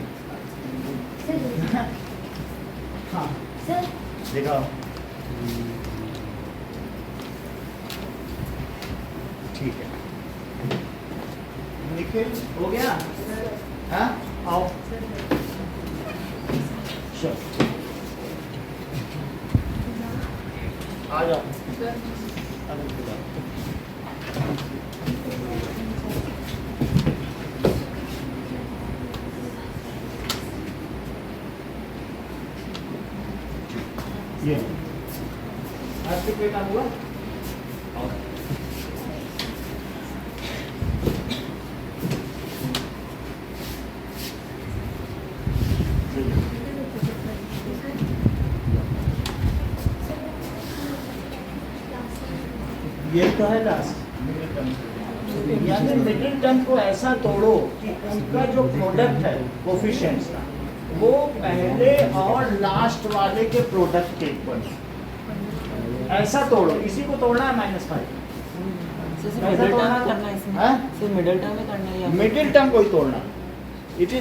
हाँ सर दिखाओ। ठीक है निखिल हो गया? हाँ आओ चलो आ जाओ। ये आज कितने काम हुआ? ये तो है लास्ट यानी मिडिल टर्म को ऐसा तोड़ो कि उनका जो प्रोडक्ट है कोफिशिएंट्स का वो पहले और लास्ट वाले के प्रोडक्ट के इक्वल, ऐसा तोड़ो। इसी को तोड़ना है -5। मिडिल टर्म में करना है इसमें? सिर्फ मिडिल टर्म में करना है या मिडिल टर्म को ही तोड़ना,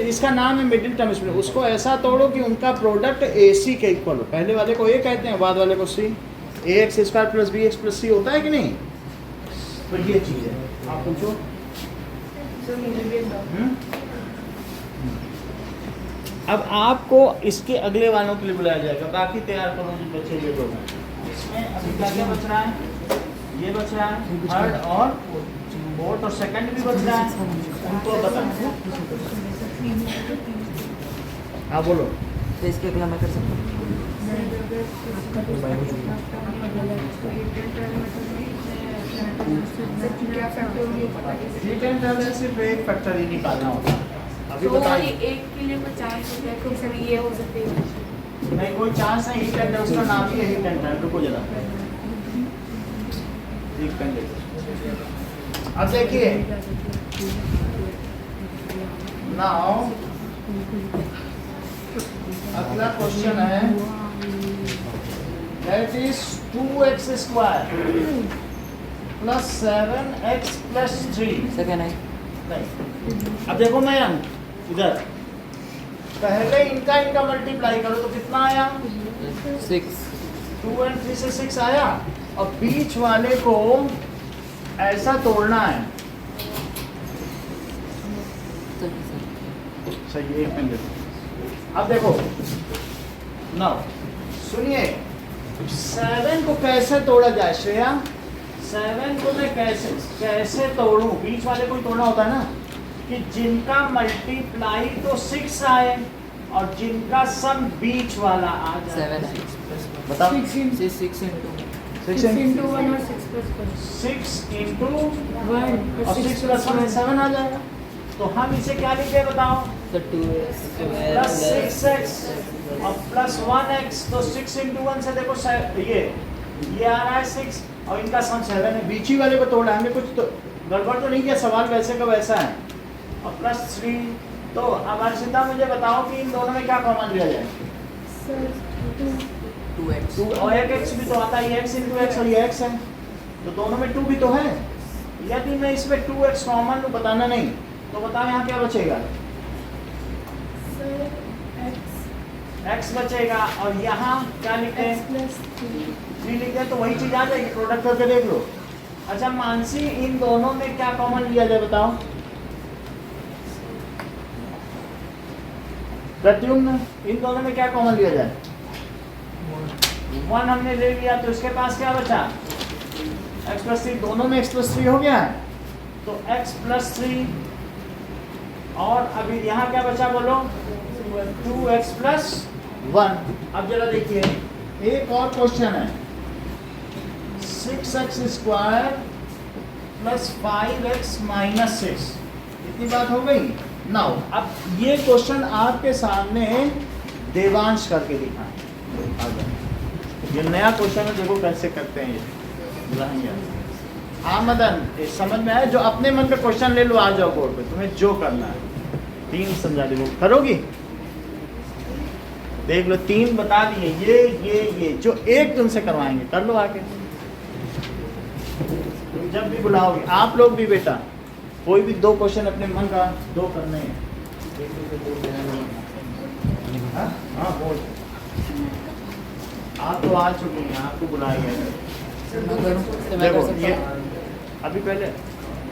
इसका नाम है मिडिल टर्म। इसमें उसको ऐसा तोड़ो कि उनका प्रोडक्ट AC के इक्वल हो। पहले वाले को A कहते हैं, बाद वाले को C। ax² + bx + c होता है कि नहीं? तो ये चीज है। आप पूछो। सर मुझे भी एक डाउट। अब आपको इसके अगले वालों के लिए बुलाया जाएगा, बाकी तैयार करो जो बच्चे ये लोग हैं। इसमें अभी क्या क्या बच रहा है? ये बच रहा है, थर्ड और फोर्थ और सेकंड भी बच रहा है, उनको बताओ। हाँ बोलो। तो इसके अगला मैं कर सकता हूँ? क्या फैक्टर मुझे पता नहीं। रिटर्न टर्म सिर्फ एक फैक्टर ही निकालना होता है। अभी तो बताइए। एक के लिए कोई चांस होता है कि सर ये हो सकते हैं? नहीं कोई चांस नहीं, हिट एंड रन, उसका नाम ही है हिट एंड रन। रुको जरा, एक पेन ले। अब देखिए नाउ अगला क्वेश्चन है, that is 2x² + 7x + 3। Second है नहीं, अब देखो मैं इधर पहले इनका मल्टीप्लाई करो तो कितना आया? 6। 2 और 3 से 6 आया। और बीच वाले को ऐसा तोड़ना है। सही है। अब देखो ना, सुनिए 7 को कैसे तोड़ा जाए श्रेया? 7 को मैं कैसे तोड़ूं? बीच वाले को ही तोड़ना होता है ना, कि जिनका मल्टीप्लाई तो 6 आए और जिनका सम बीच वाला आ जाए। 7 है। बताओ। 6 into 6 into 1 और 6 + 1। 6 into 1 और 6 + 1 7 आ जाएगा। तो हम इसे क्या लिखे बताओ? तो 2x प्लस 6x और प्लस 1x। तो 6 into 1 से देखो ये आ रहा है 6 और इनका सम 7 है। बीच ही वाले को तोड़ा, हमने कुछ तो गड़बड़ तो नहीं किया, सवाल वैसे का वैसा है। और +3। तो अब अर्शिता मुझे बताओ कि इन दोनों में क्या कॉमन लिया जाए? सर 2x 2 और एक x भी तो आता है, x into x और ये x है, तो दोनों में 2 भी तो है। यदि मैं इसमें 2x कॉमन लूँ, बताना नहीं, तो बताओ यहाँ क्या बचेगा? सर x बचेगा और यहाँ क्या लिखते हैं? +3 3 लिखते हैं, तो वही चीज आ जाएगी। प्रोडक्ट करके देख लो। अच्छा मानसी, इन दोनों में क्या कॉमन लिया जाए बताओ? प्रत्युम्न, इन दोनों में क्या कॉमन लिया जाए? 1 हमने ले लिया, तो इसके पास क्या बचा? x + 3। दोनों में x + 3 हो गया है, तो x + 3 और अभी यहाँ क्या बचा बोलो? 2x + 1। अब जरा देखिए, एक और क्वेश्चन है, 6x² + 5x - 6। इतनी बात हो गई। नाउ अब ये क्वेश्चन आपके सामने देवांश करके दिखा। ये नया क्वेश्चन है, देखो कैसे करते हैं ये। हाँ मदन, ये समझ में आया? जो अपने मन का क्वेश्चन ले लो, आ जाओ बोर्ड पे, तुम्हें जो करना है। 3 समझा दी, वो करोगी? देख लो 3 बता दिए, ये जो एक तुमसे करवाएंगे कर लो आके। तुम जब भी बुलाओगे, आप लोग भी बेटा, कोई भी 2 क्वेश्चन अपने मन का 2 करने हैं। हाँ हाँ बोल, आप तो आ चुके हैं, आपको बुलाया गया है। मैं करूँ तो मैं कर देखो सकता ये हूँ अभी पहले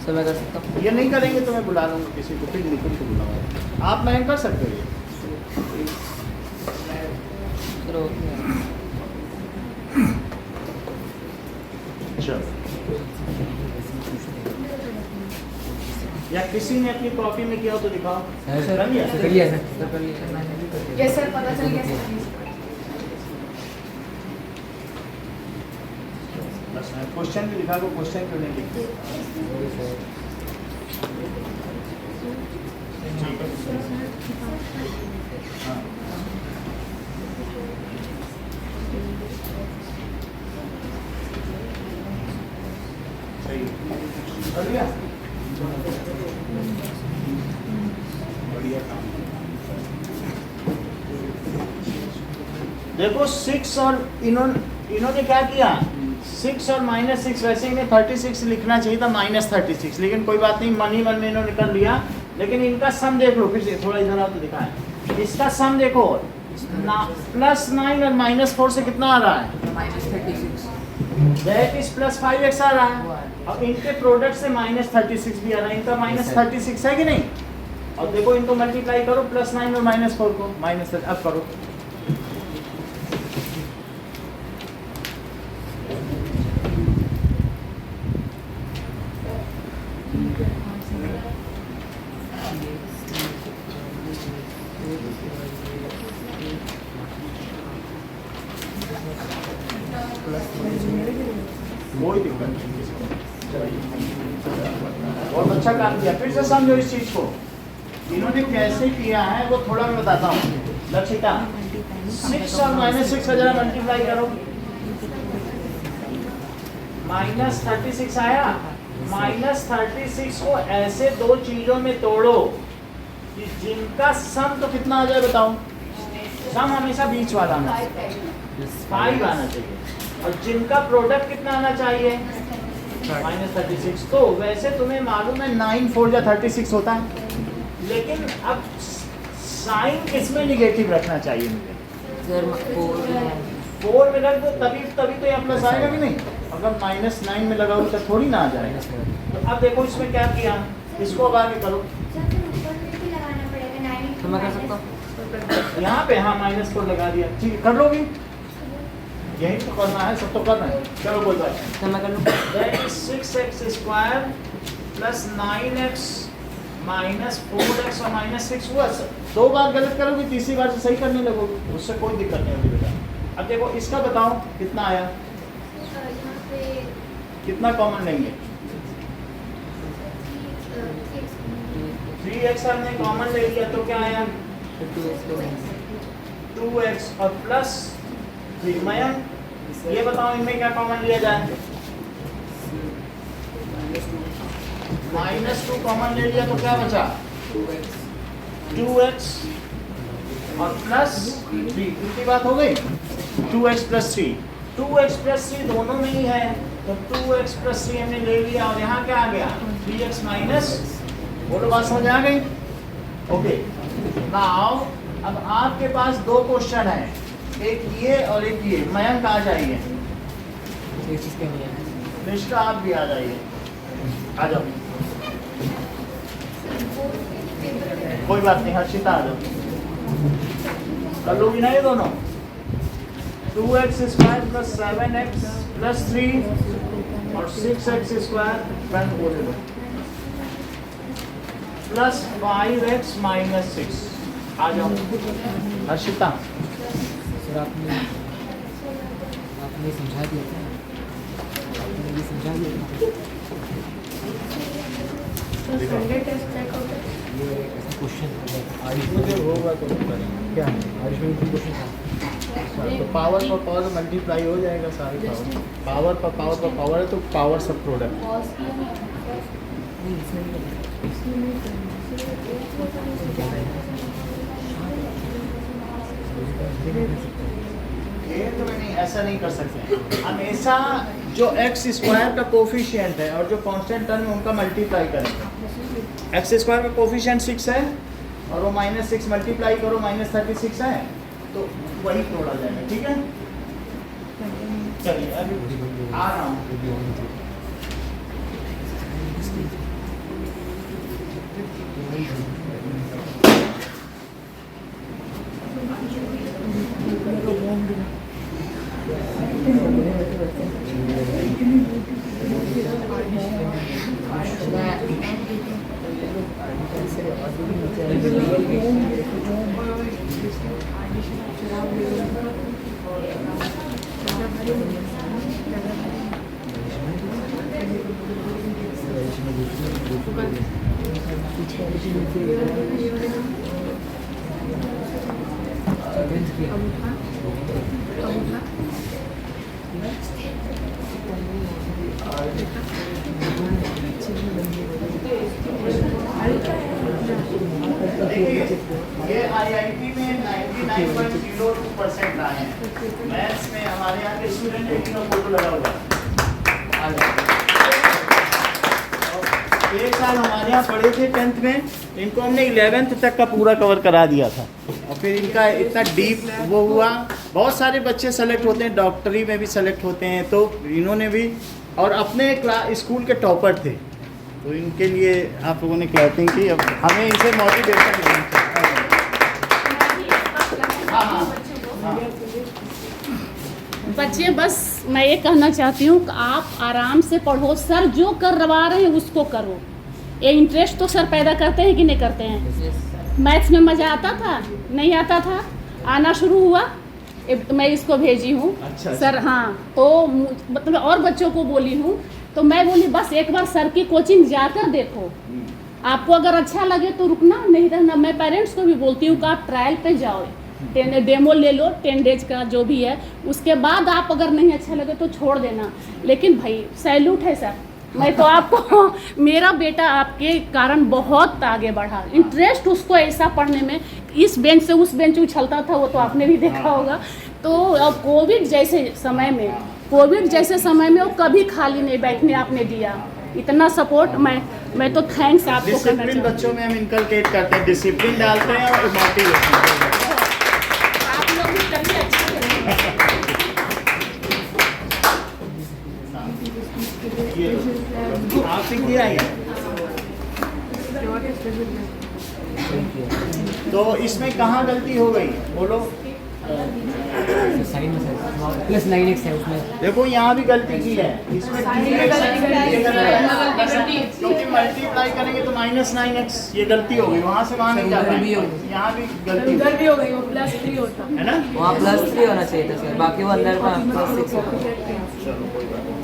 सर, मैं कर सकता हूँ। ये नहीं करेंगे तो मैं बुला लूँगा किसी को, फिर निकुल को बुलाऊंगा। आप मैंने कर सकते हो ये। Sir okay. चलो, या किसी ने अपनी कॉपी में किया हो तो दिखाओ। कर लिया? कर लिया सर, कर लिया। यस सर, पता चल गया सर। बस क्वेश्चन भी दिखा दो, क्वेश्चन क्यों नहीं लिखते? हाँ। सही कर लिया? बढ़िया काम। देखो 6 और इन्होंने क्या किया? 6 और -6, वैसे इन्हें 36 लिखना चाहिए था, -36, लेकिन कोई बात नहीं, मन ही मन में इन्होंने कर लिया। लेकिन इनका सम देख लो, फिर से थोड़ा इधर आओ तो दिखाएं। इसका सम देखो, +9 और -4 से कितना आ रहा है? -36 दैट इज +5x आ रहा है। अब इनके प्रोडक्ट से -36 भी आ रहा है, इनका -36 है कि नहीं? और देखो इनको मल्टीप्लाई करो, +9 और -4 को, -30 अब करो। कोई दिक्कत नहीं, बहुत अच्छा काम किया। फिर से समझो इस चीज को, इन्होंने कैसे किया है वो थोड़ा मैं बताता हूँ। लक्षिता, 6 और -6 का जरा मल्टीप्लाई करो, -36 आया। -36 को ऐसे 2 चीजों में तोड़ो कि जिनका सम तो कितना आ जाए बताओ? सम हमेशा बीच वाला आना चाहिए, 5 आना चाहिए, और जिनका प्रोडक्ट कितना आना चाहिए? -36। तो वैसे तुम्हें मालूम है 9 4 या 36 होता है, लेकिन अब साइन किसमें निगेटिव रखना चाहिए मुझे? सर 4 में रख दो, तभी तो यहाँ प्लस आएगा कि नहीं? अगर -9 में लगाओ तो थोड़ी ना आ जाएगा। तो अब देखो इसमें क्या किया, इसको अब आगे करो। लगाना पड़ेगा 9 तो मैं कर सकता हूँ। यहाँ पे हाँ -4 लगा दिया, ठीक है कर लोगी? यही तो करना है, सब तो करना है। चलो कोई बात नहीं, सर मैं कर लूँ। That is 6x² + 9x - 4x और -6 हुआ। 2 बार गलत करोगे, तीसरी बार से सही करने लगोगे, उससे कोई दिक्कत नहीं होगी बेटा। अब देखो इसका बताओ कितना आया, यहाँ पे कितना कॉमन लेंगे? 3x हमने कॉमन ले लिया तो क्या आया? 2x और प्लस 3। मयंक, ये बताओ इनमें क्या कॉमन लिया जाए? -2 कॉमन ले लिया तो क्या बचा? 2x और प्लस 3, कितनी बात हो गई? 2x प्लस 3, 2x प्लस 3 दोनों में ही है, तो 2x प्लस 3 हमने ले लिया और यहाँ क्या आ गया? 3x माइनस, बोलो बात समझ आ गई? ओके, नाउ अब आपके पास दो क्वेश्चन है, एक ये और एक ये। मयंक आ जाइए, निष्ठा आप भी आ जाइए, आ जाओ, कोई बात नहीं, हर्षिता आ जाओ, कर लोगी ना ये दोनों? 2x square plus 7x plus 3 और 6x स्क्वायर फ्रेंड बोले दो प्लस 5x माइनस 6। आ जाओ हर्षिता। सर आपने समझा दिया था, आपने ये समझा दिया था। संडे टेस्ट चेक होता है। ये ऐसा क्वेश्चन आयुष में जो होगा तो क्या आयुष में भी क्वेश्चन था, तो पावर पर पावर मल्टीप्लाई हो जाएगा सारे पावर पर पावर है तो पावर सब प्रोडक्ट। केंद्र में नहीं, ऐसा नहीं कर सकते हमेशा। जो x स्क्वायर का कोफिशिएंट है और जो कांस्टेंट टर्म है उनका मल्टीप्लाई करेंगे। x स्क्वायर का कोफिशिएंट 6 है और वो -6 मल्टीप्लाई करो -36 है, तो वही तोड़ा जाएगा। ठीक है, चलिए अभी आ रहा हूँ। ये IIT में 99.02% आए हैं। मैथ्स में हमारे यहाँ के स्टूडेंट एक फोटो लगा हुआ है। एक साल हमारे यहाँ पढ़े थे 10th में, इनको हमने 11th तक का पूरा कवर करा दिया था और फिर इनका इतना डीप वो हुआ। बहुत सारे बच्चे सेलेक्ट होते हैं, डॉक्टरी में भी सेलेक्ट होते हैं, तो इन्होंने भी और अपने स्कूल के टॉपर थे, तो इनके लिए आप लोगों ने क्लैपिंग की। अब हमें इनसे मोटिवेशन मिलनी चाहिए। बच्चे बस मैं ये कहना चाहती हूँ कि आप आराम से पढ़ो, सर जो करवा रहे हैं उसको करो। ये इंटरेस्ट तो सर पैदा करते हैं कि नहीं करते हैं? मैथ्स में मज़ा आता था? नहीं आता था? आना शुरू हुआ, मैं इसको भेजी हूँ। अच्छा, सर हाँ, तो मतलब और बच्चों को बोली हूँ, तो मैं बोली बस एक बार सर की कोचिंग जाकर देखो, आपको अगर अच्छा लगे तो रुकना, नहीं रहना। मैं पेरेंट्स को भी बोलती हूँ कि आप ट्रायल पे जाओ, डेमो ले लो 10 डेज का जो भी है, उसके बाद आप अगर नहीं अच्छा लगे तो छोड़ देना। लेकिन भाई सैल्यूट है सर, मैं तो आपको मेरा बेटा आपके कारण बहुत आगे बढ़ा। इंटरेस्ट उसको ऐसा पढ़ने में, इस बेंच से उस बेंच उछलता था, वो तो आपने भी देखा होगा। तो कोविड जैसे समय में वो कभी खाली नहीं बैठने आपने दिया, इतना सपोर्ट। मैं तो थैंक्स आपको करना डिसिप्लिन चाहती हूँ। बच्चों में हम इनकलकेट करते हैं, डिसिप्लिन डालते हैं और मोटिवेशन। आप लोग भी करिए, अच्छा करिए। ये आप सीख दिया है। तो इसमें कहाँ गलती हो गई बोलो? साइन में प्लस 9x है उसमें। देखो यहाँ भी गलती की है, इसमें 3x है, क्योंकि मल्टीप्लाई करेंगे तो -9x, ये गलती हो गई। वहाँ से वहाँ नहीं जा पाएंगे, यहाँ भी गलती उधर भी हो गई, वो +3 होता है ना। वहाँ +3 होना चाहिए था सर, बाकी वो अंदर में +6 होता। चलो कोई बात नहीं।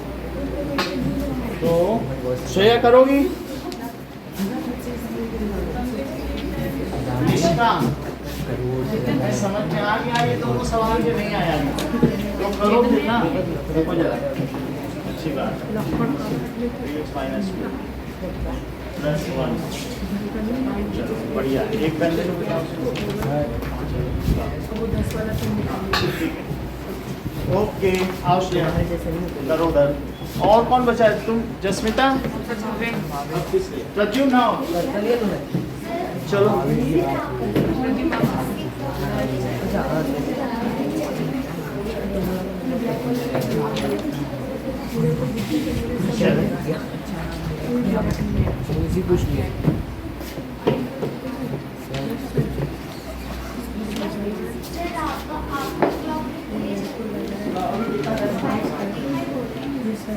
तो श्रेया करोगी? निष्ठा समझ में आ गया ये दोनों सवाल के नहीं आया तो करो फिर ना, देखो जरा अच्छी बात है। 3x - 2 +1। चलो बढ़िया, एक पेन ले लो बेटा। ओके, आओ श्रेया, करो उधर। और कौन बचा है? तुम, जस्मिता, प्रद्युम्न ना हो। चलो इजी कुछ नहीं है। सर आपका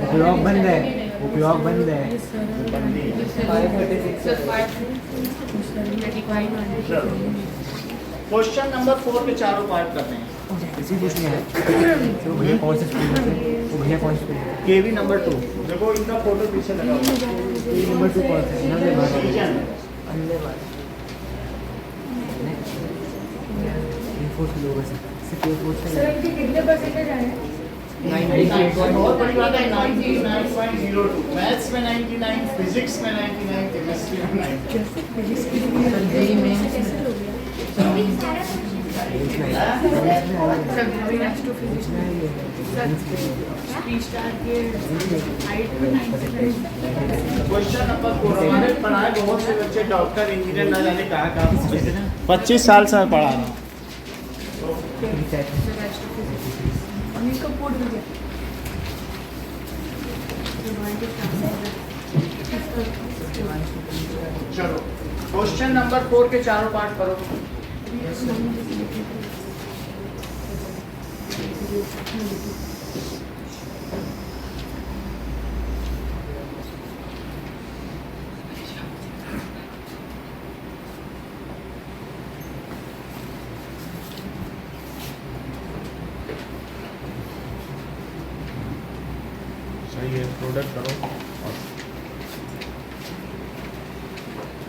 उपयोग बंद है, उपयोग बंद है। क्वेश्चन नंबर 4 के चारों पार्ट करते हैं। इसी कुछ नहीं है। तो भैया कौन से स्कूल में थे? वो भैया कौन से स्कूल में थे? केवी नंबर 2, देखो इनका फोटो पीछे लगा हुआ है। नंबर 2 कौन से? किचन। सर इनके कितने परसेंटेज आए हैं? बहुत बड़ी बात है। 99.02, मैथ्स में 99, फिजिक्स में 99, केमिस्ट्री में 90। सर नेक्स्ट टू फिजिक्स में सर स्टार्ट के हाइट में 99। क्वेश्चन नंबर 4, हमारे पढ़ाए बहुत से बच्चे डॉक्टर, इंजीनियर, ना जाने कहाँ 25 साल से पढ़ा रहा हूँ। इनका कोड भी दिया। चलो क्वेश्चन नंबर 4 के चारों पार्ट करो। सही है, प्रोडक्ट करो और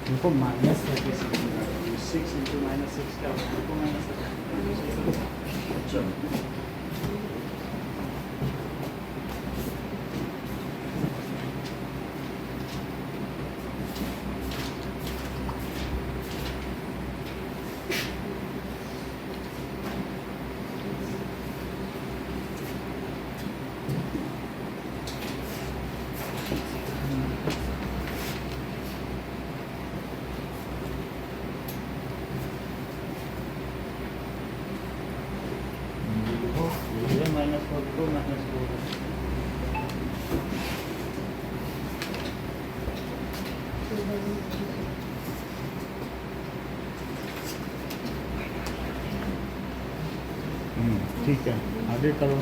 इनको माइनस करके 6 इंटू -6 क्या होगा? इनको माइनस करके चलो -4 को -4 ठीक है, आगे करो।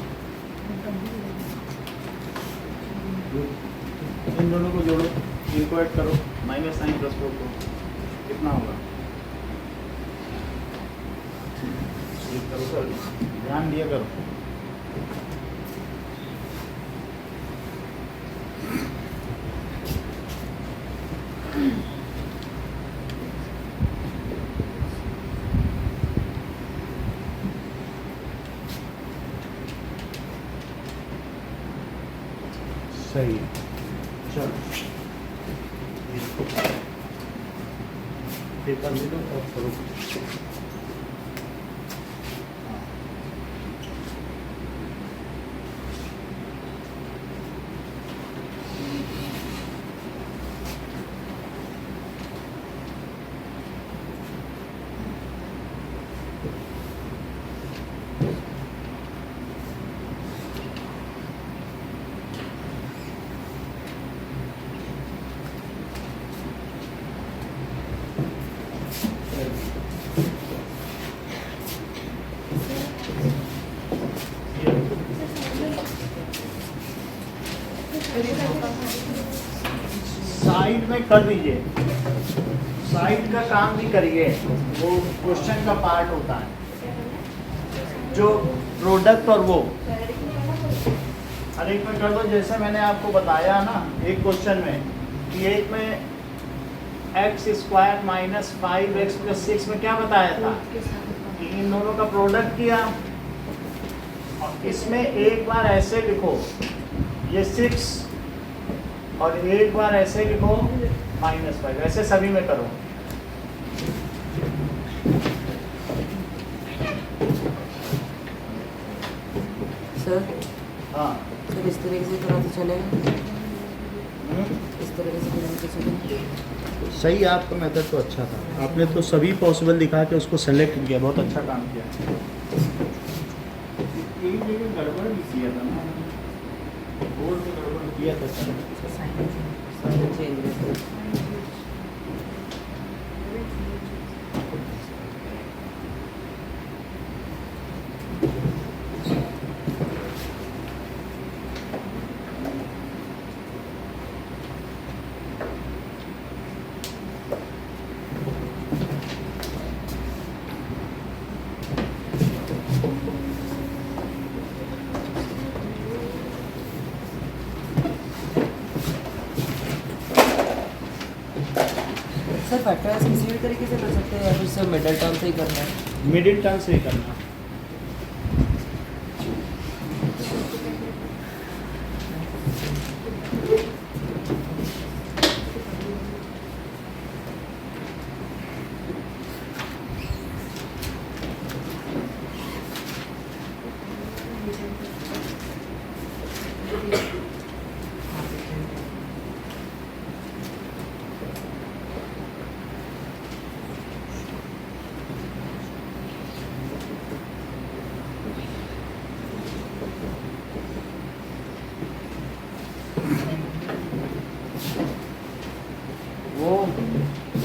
इन दोनों को जोड़ो, इनको ऐड करो, -9 + 4 को कितना होगा? करो, ध्यान दिया करो। सही है, चलो पेपर ले लो और करो। साइड में कर दीजिए, साइड का काम भी करिए, वो क्वेश्चन का पार्ट होता है जो प्रोडक्ट और वो हर एक में कर दो। जैसे मैंने आपको बताया ना एक क्वेश्चन में कि एक में x² - 5x + 6 में क्या बताया था कि इन दोनों का प्रोडक्ट किया, और इसमें एक बार ऐसे लिखो, ये 6 और एक बार ऐसे लिखो -5, ऐसे सभी में करो। सर हाँ सर इस तरीके से करा तो चलेगा, हम्म। इस तरीके से करा तो चलेगा। सही, आपका मेथड तो अच्छा था, आपने तो सभी पॉसिबल दिखा के उसको सेलेक्ट किया, बहुत अच्छा काम किया। एक जगह गड़बड़ भी किया था ना, बोर्ड में गड़बड़ किया था सर। साइन चेंज है। सर फैक्टराइज किसी भी तरीके से कर सकते हैं या फिर सर मिडिल टर्म से ही करना है? मिडिल टर्म से ही करना। वो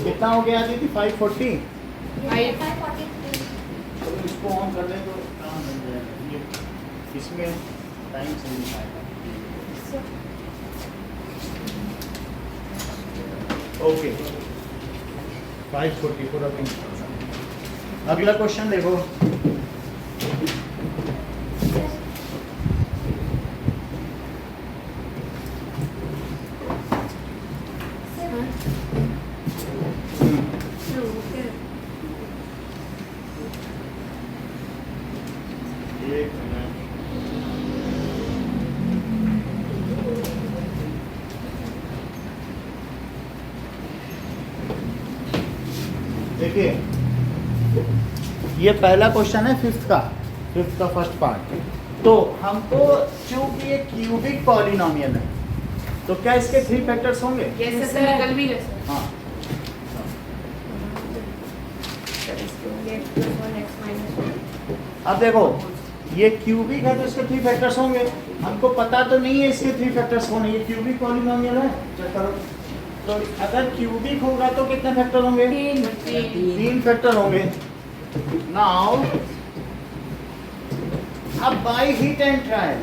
कितना हो गया दीदी? 540। तो इसको ऑन कर दें तो काम बन जाएगा। ये इसमें टाइम से नहीं आएगा। ओके 540 पूरा पिन। अगला क्वेश्चन देखो। एक मिनट। देखिए ये पहला क्वेश्चन है फिफ्थ का फर्स्ट पार्ट। तो हमको चूंकि ये क्यूबिक पॉलिनोमियल है तो क्या इसके 3 फैक्टर्स होंगे? Yes, sir, निकल भी गए सर। हाँ सर इसके होंगे x + 1 x - 1। अब देखो ये क्यूबिक है तो इसके 3 फैक्टर्स होंगे। हमको पता तो नहीं है इसके 3 फैक्टर्स कौन है। ये क्यूबिक पॉलिनोमियल है, चेक करो। तो अगर क्यूबिक होगा तो कितने फैक्टर होंगे? 3 फैक्टर होंगे। नाउ अब बाय हिट एंड ट्रायल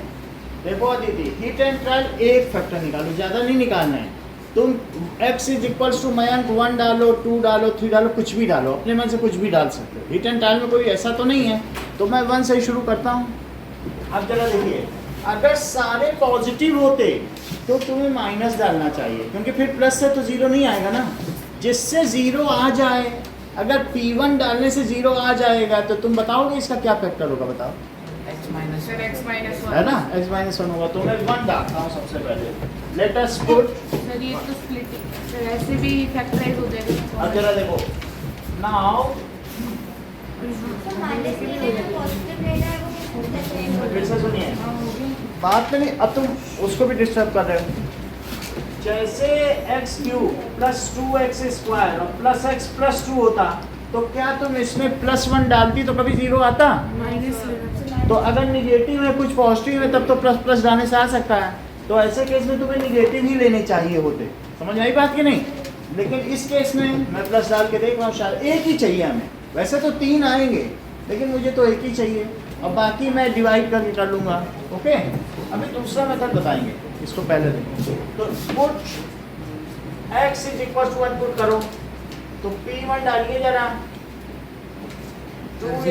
देखो अदिति, हिट एंड ट्रायल एक फैक्टर निकालो, ज्यादा नहीं निकालना है। तुम x = मयंक 1 डालो, 2 डालो, 3 डालो, कुछ भी डालो, अपने मन से कुछ भी डाल सकते हो। हिट एंड ट्रायल में कोई ऐसा तो नहीं है, तो मैं 1 से ही शुरू करता हूँ। अब जरा देखिए, अगर सारे पॉजिटिव होते तो तुम्हें माइनस डालना चाहिए, क्योंकि फिर प्लस से तो 0 नहीं आएगा ना। जिससे 0 आ जाए, अगर P1 डालने से 0 आ जाएगा तो तुम बताओगे इसका क्या फैक्टर होगा? बताओ। सर x - 1 है ना, x - 1 होगा। तो मैं 1 डालता हूँ सबसे पहले। Let us put. सर ये तो स्प्लिटिंग सर ऐसे भी फैक्टराइज हो जाएगा। अब जरा देखो नाउ फिर से सुनिए बात में नहीं, अब तुम उसको भी डिस्टर्ब कर रहे हो। जैसे x³ + 2x² और +x + 2 होता तो क्या तुम इसमें +1 डालती तो कभी 0 आता? माइनस तो अगर निगेटिव है कुछ पॉजिटिव है तब तो प्लस डालने से आ सकता है। तो ऐसे केस में तुम्हें निगेटिव ही लेने चाहिए होते। समझ आई बात कि नहीं? लेकिन इस केस में मैं प्लस डाल के देख रहा हूँ, शायद एक ही चाहिए हमें। वैसे तो 3 आएंगे लेकिन मुझे तो एक ही चाहिए, और बाकी मैं डिवाइड करके कर लूँगा। ओके, अभी दूसरा मेथड बताएंगे, इसको पहले देखो। तो पुट x = 1 पुट करो, तो P1 डालिए जरा। 2 ×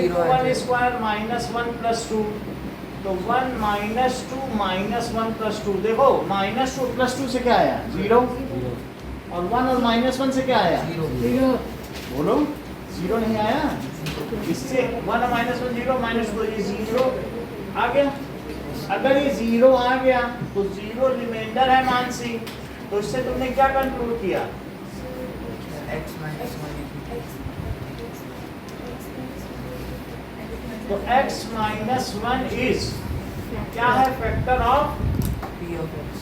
1² -1 + 2, तो 1 - 2 -1 + 2। देखो -2 + 2 से क्या आया? 0। और 1 और -1 से क्या आया? 0। बोलो 0 नहीं आया। इससे 1 और -1 0 -2 ये 0 आ गया। अगर ये 0 आ गया तो 0 रिमाइंडर है मान सी, तो इससे तुमने क्या कंक्लूड किया? x minus 1 तो x माइनस 1 इज क्या है? Factor of p of x.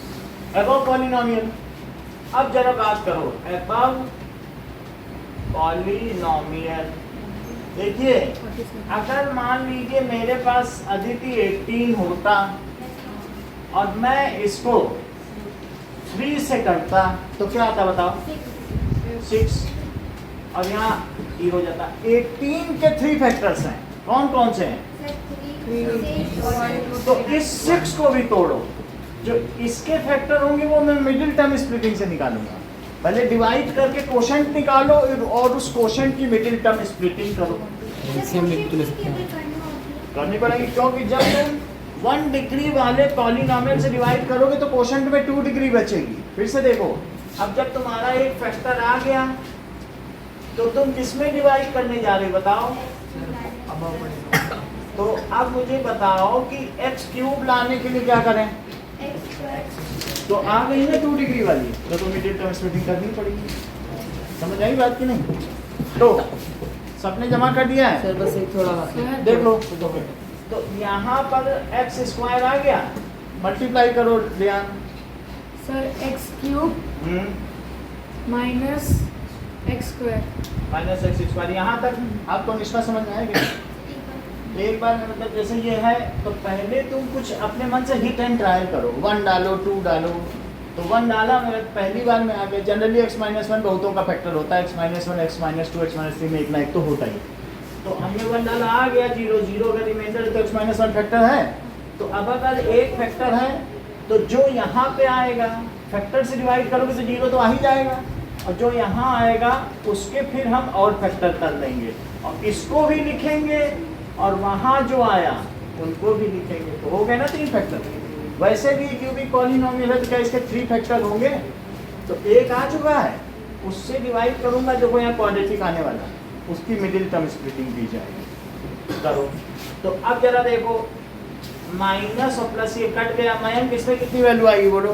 Above polynomial. अब जरा बात करो अबव पॉलिनोमियल। देखिए अगर मान लीजिए मेरे पास अदिति 18 होता और मैं इसको 3 से करता तो क्या आता बताओ? 6 और यहाँ e हो जाता। 18 के 3 फैक्टर्स हैं, कौन कौन से हैं? तो इस 6 को भी तोड़ो, जो इसके फैक्टर होंगे वो मैं मिडिल टर्म स्प्लिटिंग से निकालूंगा। पहले डिवाइड करके कोशेंट निकालो और उस कोशेंट की मिडिल टर्म स्प्लिटिंग करो। करनी पड़ेगी क्योंकि जब तुम 1 डिग्री वाले पॉलिनोमियल से डिवाइड करोगे तो कोशेंट में 2 डिग्री बचेगी। फिर से देखो, अब जब तुम्हारा एक फैक्टर आ गया तो तुम किसमें डिवाइड करने जा रहे हो बताओ? तो अब मुझे बताओ कि x क्यूब लाने के लिए क्या करें? तो आ गई ना 2 डिग्री वाली, तो मिडिल टर्म स्प्लिटिंग करनी पड़ेगी। समझ आई बात कि नहीं? तो सबने जमा कर दिया है? सर बस एक थोड़ा बाकी। देख लो। तो यहाँ पर x स्क्वायर आ गया, मल्टीप्लाई करो ध्यान। Sir x cube minus x square minus x square. यहाँ तक आपको निष्ठा समझ में आएगी? एक बार मतलब जैसे ये है तो पहले तुम कुछ अपने मन से हिट एंड ट्रायल करो। 1 डालो, 2 डालो। तो 1 डाला मेरा पहली बार में आ गया। जनरली x माइनस 1 बहुतों का फैक्टर होता है। x minus 1, x minus 2, x minus 3 में एक ना एक तो होता ही। तो हमने 1 डाला, आ गया 0, 0 का रिमाइंडर है तो x माइनस 1 फैक्टर है। तो अब अगर एक फैक्टर है तो जो यहाँ पे आएगा फैक्टर से डिवाइड करोगे तो 0 तो आ ही जाएगा, और जो यहाँ आएगा उसके फिर हम और फैक्टर कर लेंगे और इसको भी लिखेंगे और वहाँ जो आया उनको भी लिखेंगे। तो हो गए ना 3 फैक्टर। वैसे भी क्यूबिक पॉलिनोमियल है तो क्या इसके 3 फैक्टर होंगे? तो एक आ चुका है, उससे डिवाइड करूंगा जो यहाँ क्वाड्रेटिक आने वाला, उसकी मिडिल टर्म स्प्लिटिंग दी जाएगी। करो। तो अब जरा देखो, माइनस और प्लस ये कट गया। मैम किसमें कितनी वैल्यू आएगी बोलो?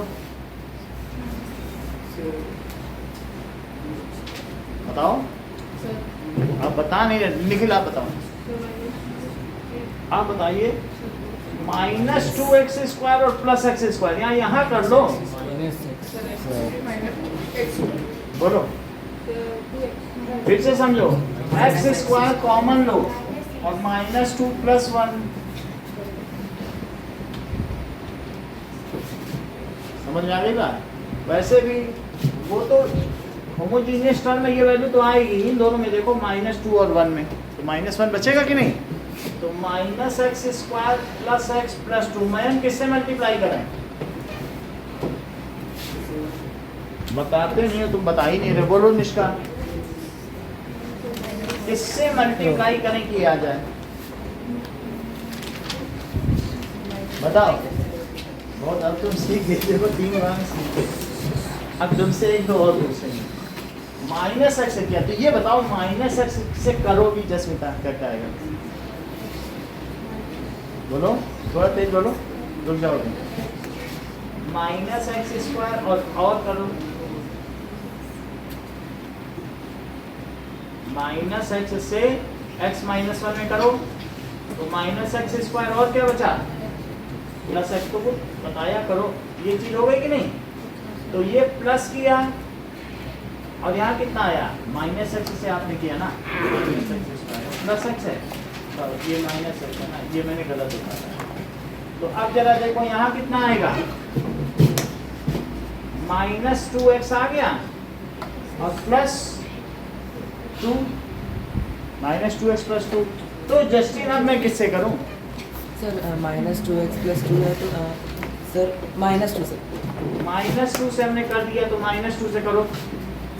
बताओ। आप बता नहीं रहे, निखिल आप बताओ। आप बताइए। माइनस 2x स्क्वायर और प्लस एक्स स्क्वायर यहाँ कर लो। बोलो फिर से समझो। एक्स स्क्वायर कॉमन लो और माइनस 2 प्लस 1। समझ में आ गई बात? वैसे भी वो तो होमोजीनियस टर्म में ये वैल्यू तो आएगी इन दोनों में। देखो माइनस 2 और 1 में तो माइनस 1 बचेगा कि नहीं? तो minus x square plus x plus 2 ma'am किससे मल्टीप्लाई करें? बताते नहीं हो तुम, बता ही नहीं रहे। बोलो निष्का, किससे मल्टीप्लाई करें कि आ जाए? बताओ। बहुत अब तुम सीख गए, देखो 3 बार सीख गए। अब तुमसे एक दो और पूछेंगे। माइनस एक्स से क्या? तो ये बताओ माइनस एक्स से करोगी जसमिता क्या आएगा? बोलो थोड़ा तेज बोलो, रुक जाओगे। माइनस एक्स स्क्वायर और करो। माइनस एक्स से एक्स माइनस 1 में करो तो माइनस एक्स स्क्वायर और क्या बचा? Plus x. को बताया करो, ये चीज हो गई कि नहीं? तो ये प्लस किया और यहाँ कितना आया? माइनस एक्स से आपने किया ना, प्लस एक्स है तो ये माइनस एक्स है ना, ये मैंने गलत बताया। तो अब जरा देखो यहाँ कितना आएगा? माइनस 2x आ गया और प्लस 2, माइनस 2x प्लस 2। तो जस्टिन अब मैं किससे करूँ? सर माइनस 2x प्लस 2 है तो सर माइनस 2 से। माइनस 2 से हमने कर दिया तो माइनस 2 से करो।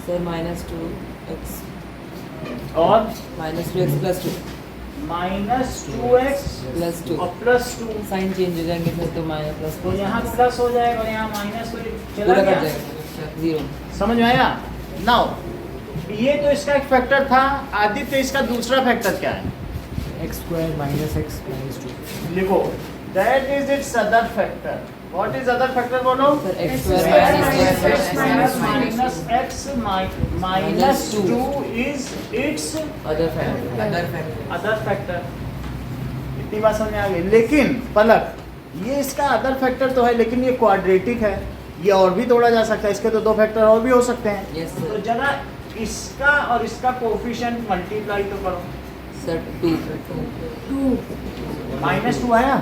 सर माइनस 2x और minus 2x plus 2 minus 2x plus 2 और प्लस 2। साइन चेंज हो जाएंगे फिर तो माइनस प्लस तो यहाँ प्लस हो जाएगा और यहाँ माइनस हो चला पूरा कट गया। जाएगा 0। समझ में आया? नाउ ये तो इसका एक फैक्टर था। आदित्य इसका दूसरा फैक्टर क्या है? x square minus x minus 2। लिखो that is it's other factor. What is other factor बोलो? Sir, x Square square minus minus x minus minus x minus 2 is it's other factor. Other factor. इतनी बात समझ में आ गई। लेकिन पलक, ये इसका अदर फैक्टर तो है, लेकिन ये क्वाड्रेटिक है, ये और भी तोड़ा जा सकता है, इसके तो 2 फैक्टर और भी हो सकते हैं। Yes तो sir. जरा इसका और इसका कोफिशिएंट मल्टीप्लाई तो करो। Sir, 2. -2 आया।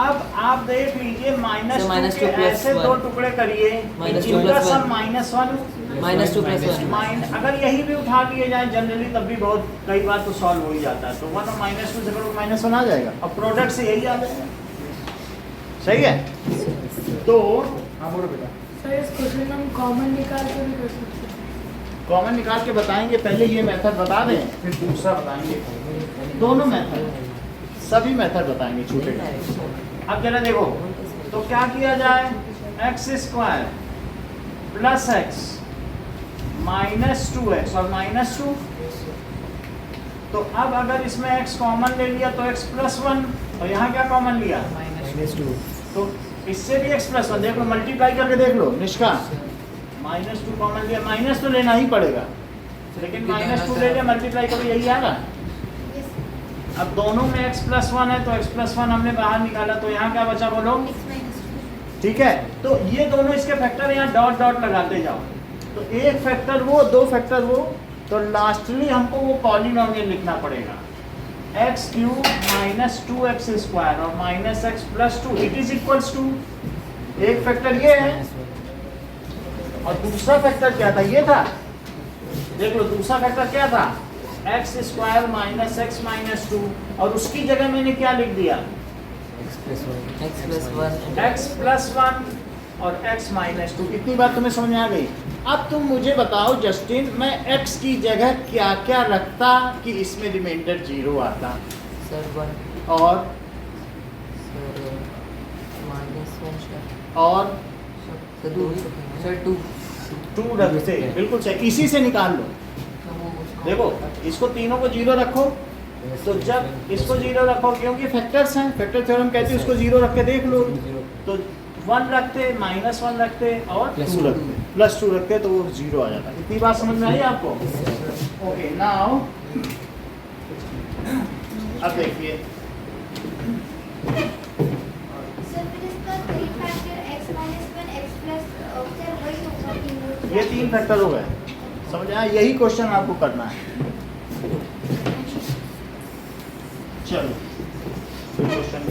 अब आप देख लीजिए So, -2 minus के 2 plus ऐसे 2 1. टुकड़े करिए Minus 2 जिनका plus सब 1. -1 -2 plus 1. अगर यही भी उठा लिए जाए जनरली तब भी बहुत कई बार तो सॉल्व हो ही जाता है। तो 1 और -2 से करो -1 आ जाएगा, अब प्रोडक्ट से यही आ जाएगा। सही है? तो हाँ बोलो बेटा। सर इस क्वेश्चन हम कॉमन निकाल कर भी कर सकते हैं। कॉमन निकाल के बताएंगे, पहले ये मेथड बता दें फिर दूसरा बताएंगे। दोनों मेथड, सभी मेथड बताएंगे छूटे। अब जरा देखो तो क्या किया जाए, x² plus x minus 2x और -2। तो अब अगर इसमें x कॉमन ले लिया तो x प्लस 1 और यहाँ क्या कॉमन लिया -2. तो इससे भी x प्लस 1 देख लो, मल्टीप्लाई करके देख लो निष्का। -2 कॉमन लिया, माइनस तो लेना ही पड़ेगा, लेकिन -2 ले लिया मल्टीप्लाई करो यही आएगा। अब दोनों में x प्लस 1 है तो x प्लस 1 हमने बाहर निकाला, तो यहाँ क्या बचा बोलो? ठीक है, तो ये दोनों इसके फैक्टर यहाँ डॉट डॉट लगाते जाओ, तो एक फैक्टर वो, 2 फैक्टर वो, तो लास्टली हमको वो पॉलिनोमियल लिखना पड़ेगा x³ माइनस 2x² और minus x plus 2 it is equals to, एक फैक्टर ये है और दूसरा फैक्टर क्या था, ये था। देख लो दूसरा फैक्टर क्या था, x² माइनस x माइनस 2 और उसकी जगह मैंने क्या लिख दिया, X plus 1. x प्लस 1 और x माइनस 2। इतनी बात तुम्हें समझ में आ गई। अब तुम मुझे बताओ जस्टिन, मैं x की जगह क्या क्या रखता कि इसमें रिमाइंडर 0 आता? Sir, 1. और Sir, -1 sir. और Sir, 2. Sir, 2. 2 रखते, बिल्कुल सही, इसी से निकाल लो। देखो इसको तीनों को 0 रखो, तो जब इसको 0 रखो क्योंकि फैक्टर्स हैं, फैक्टर थ्योरम कहती है उसको 0 रख के देख लो, तो 1 रखते, -1 रखते और 2 रखते, प्लस 2 रखते तो वो 0 आ जाता। इतनी बात समझ में आई आपको? ओके नाउ अब देखिए सर फिर इसका 3 factor x minus 1 x plus sir वही होगा तीनों। ये 3 फैक्टर हो गए, समझ आया? यही क्वेश्चन आपको करना है। चलो क्वेश्चन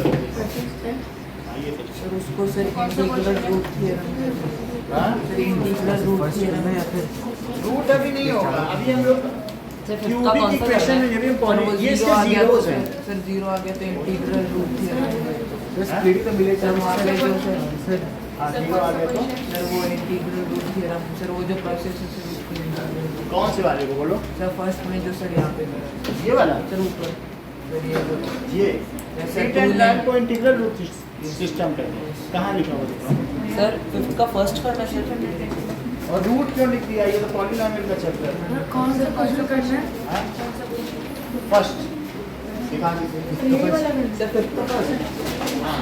आइए Sir, उसको sir integral root theorem. Sir, integral root theorem है या फिर रूट अभी नहीं होगा, अभी हम लोग Sir, fifth का क्यूबिक कौन सा इक्वेशन में था? जब हम Sir, वो ये zero आ गया तो जीरोस हैं। sir 0 आ गया तो integral root theorem है। स्प्लिट तो मिले Sir, वहाँ पे जो sir 0 आ गया तो sir वो integral root theorem sir वो जो प्रोसेस है sir उसको integral root. कौन से वाले को बोलो? Sir, first में जो sir यहाँ पे करा ये वाला, sir ऊपर sir ये जो ये Yes, sir, seat two and line line. को इंटीग्रल रूट सिस्टम कहते हैं। कहाँ लिखा हुआ देखो? sir fifth का first करना sir. और रूट क्यों लिख दिया? ये तो पॉलिनोमियल का चैप्टर है। कौन सा क्वेश्चन करना है? फर्स्ट दिखा दीजिए। यही वाला करना है। Sir, fifth का first. हाँ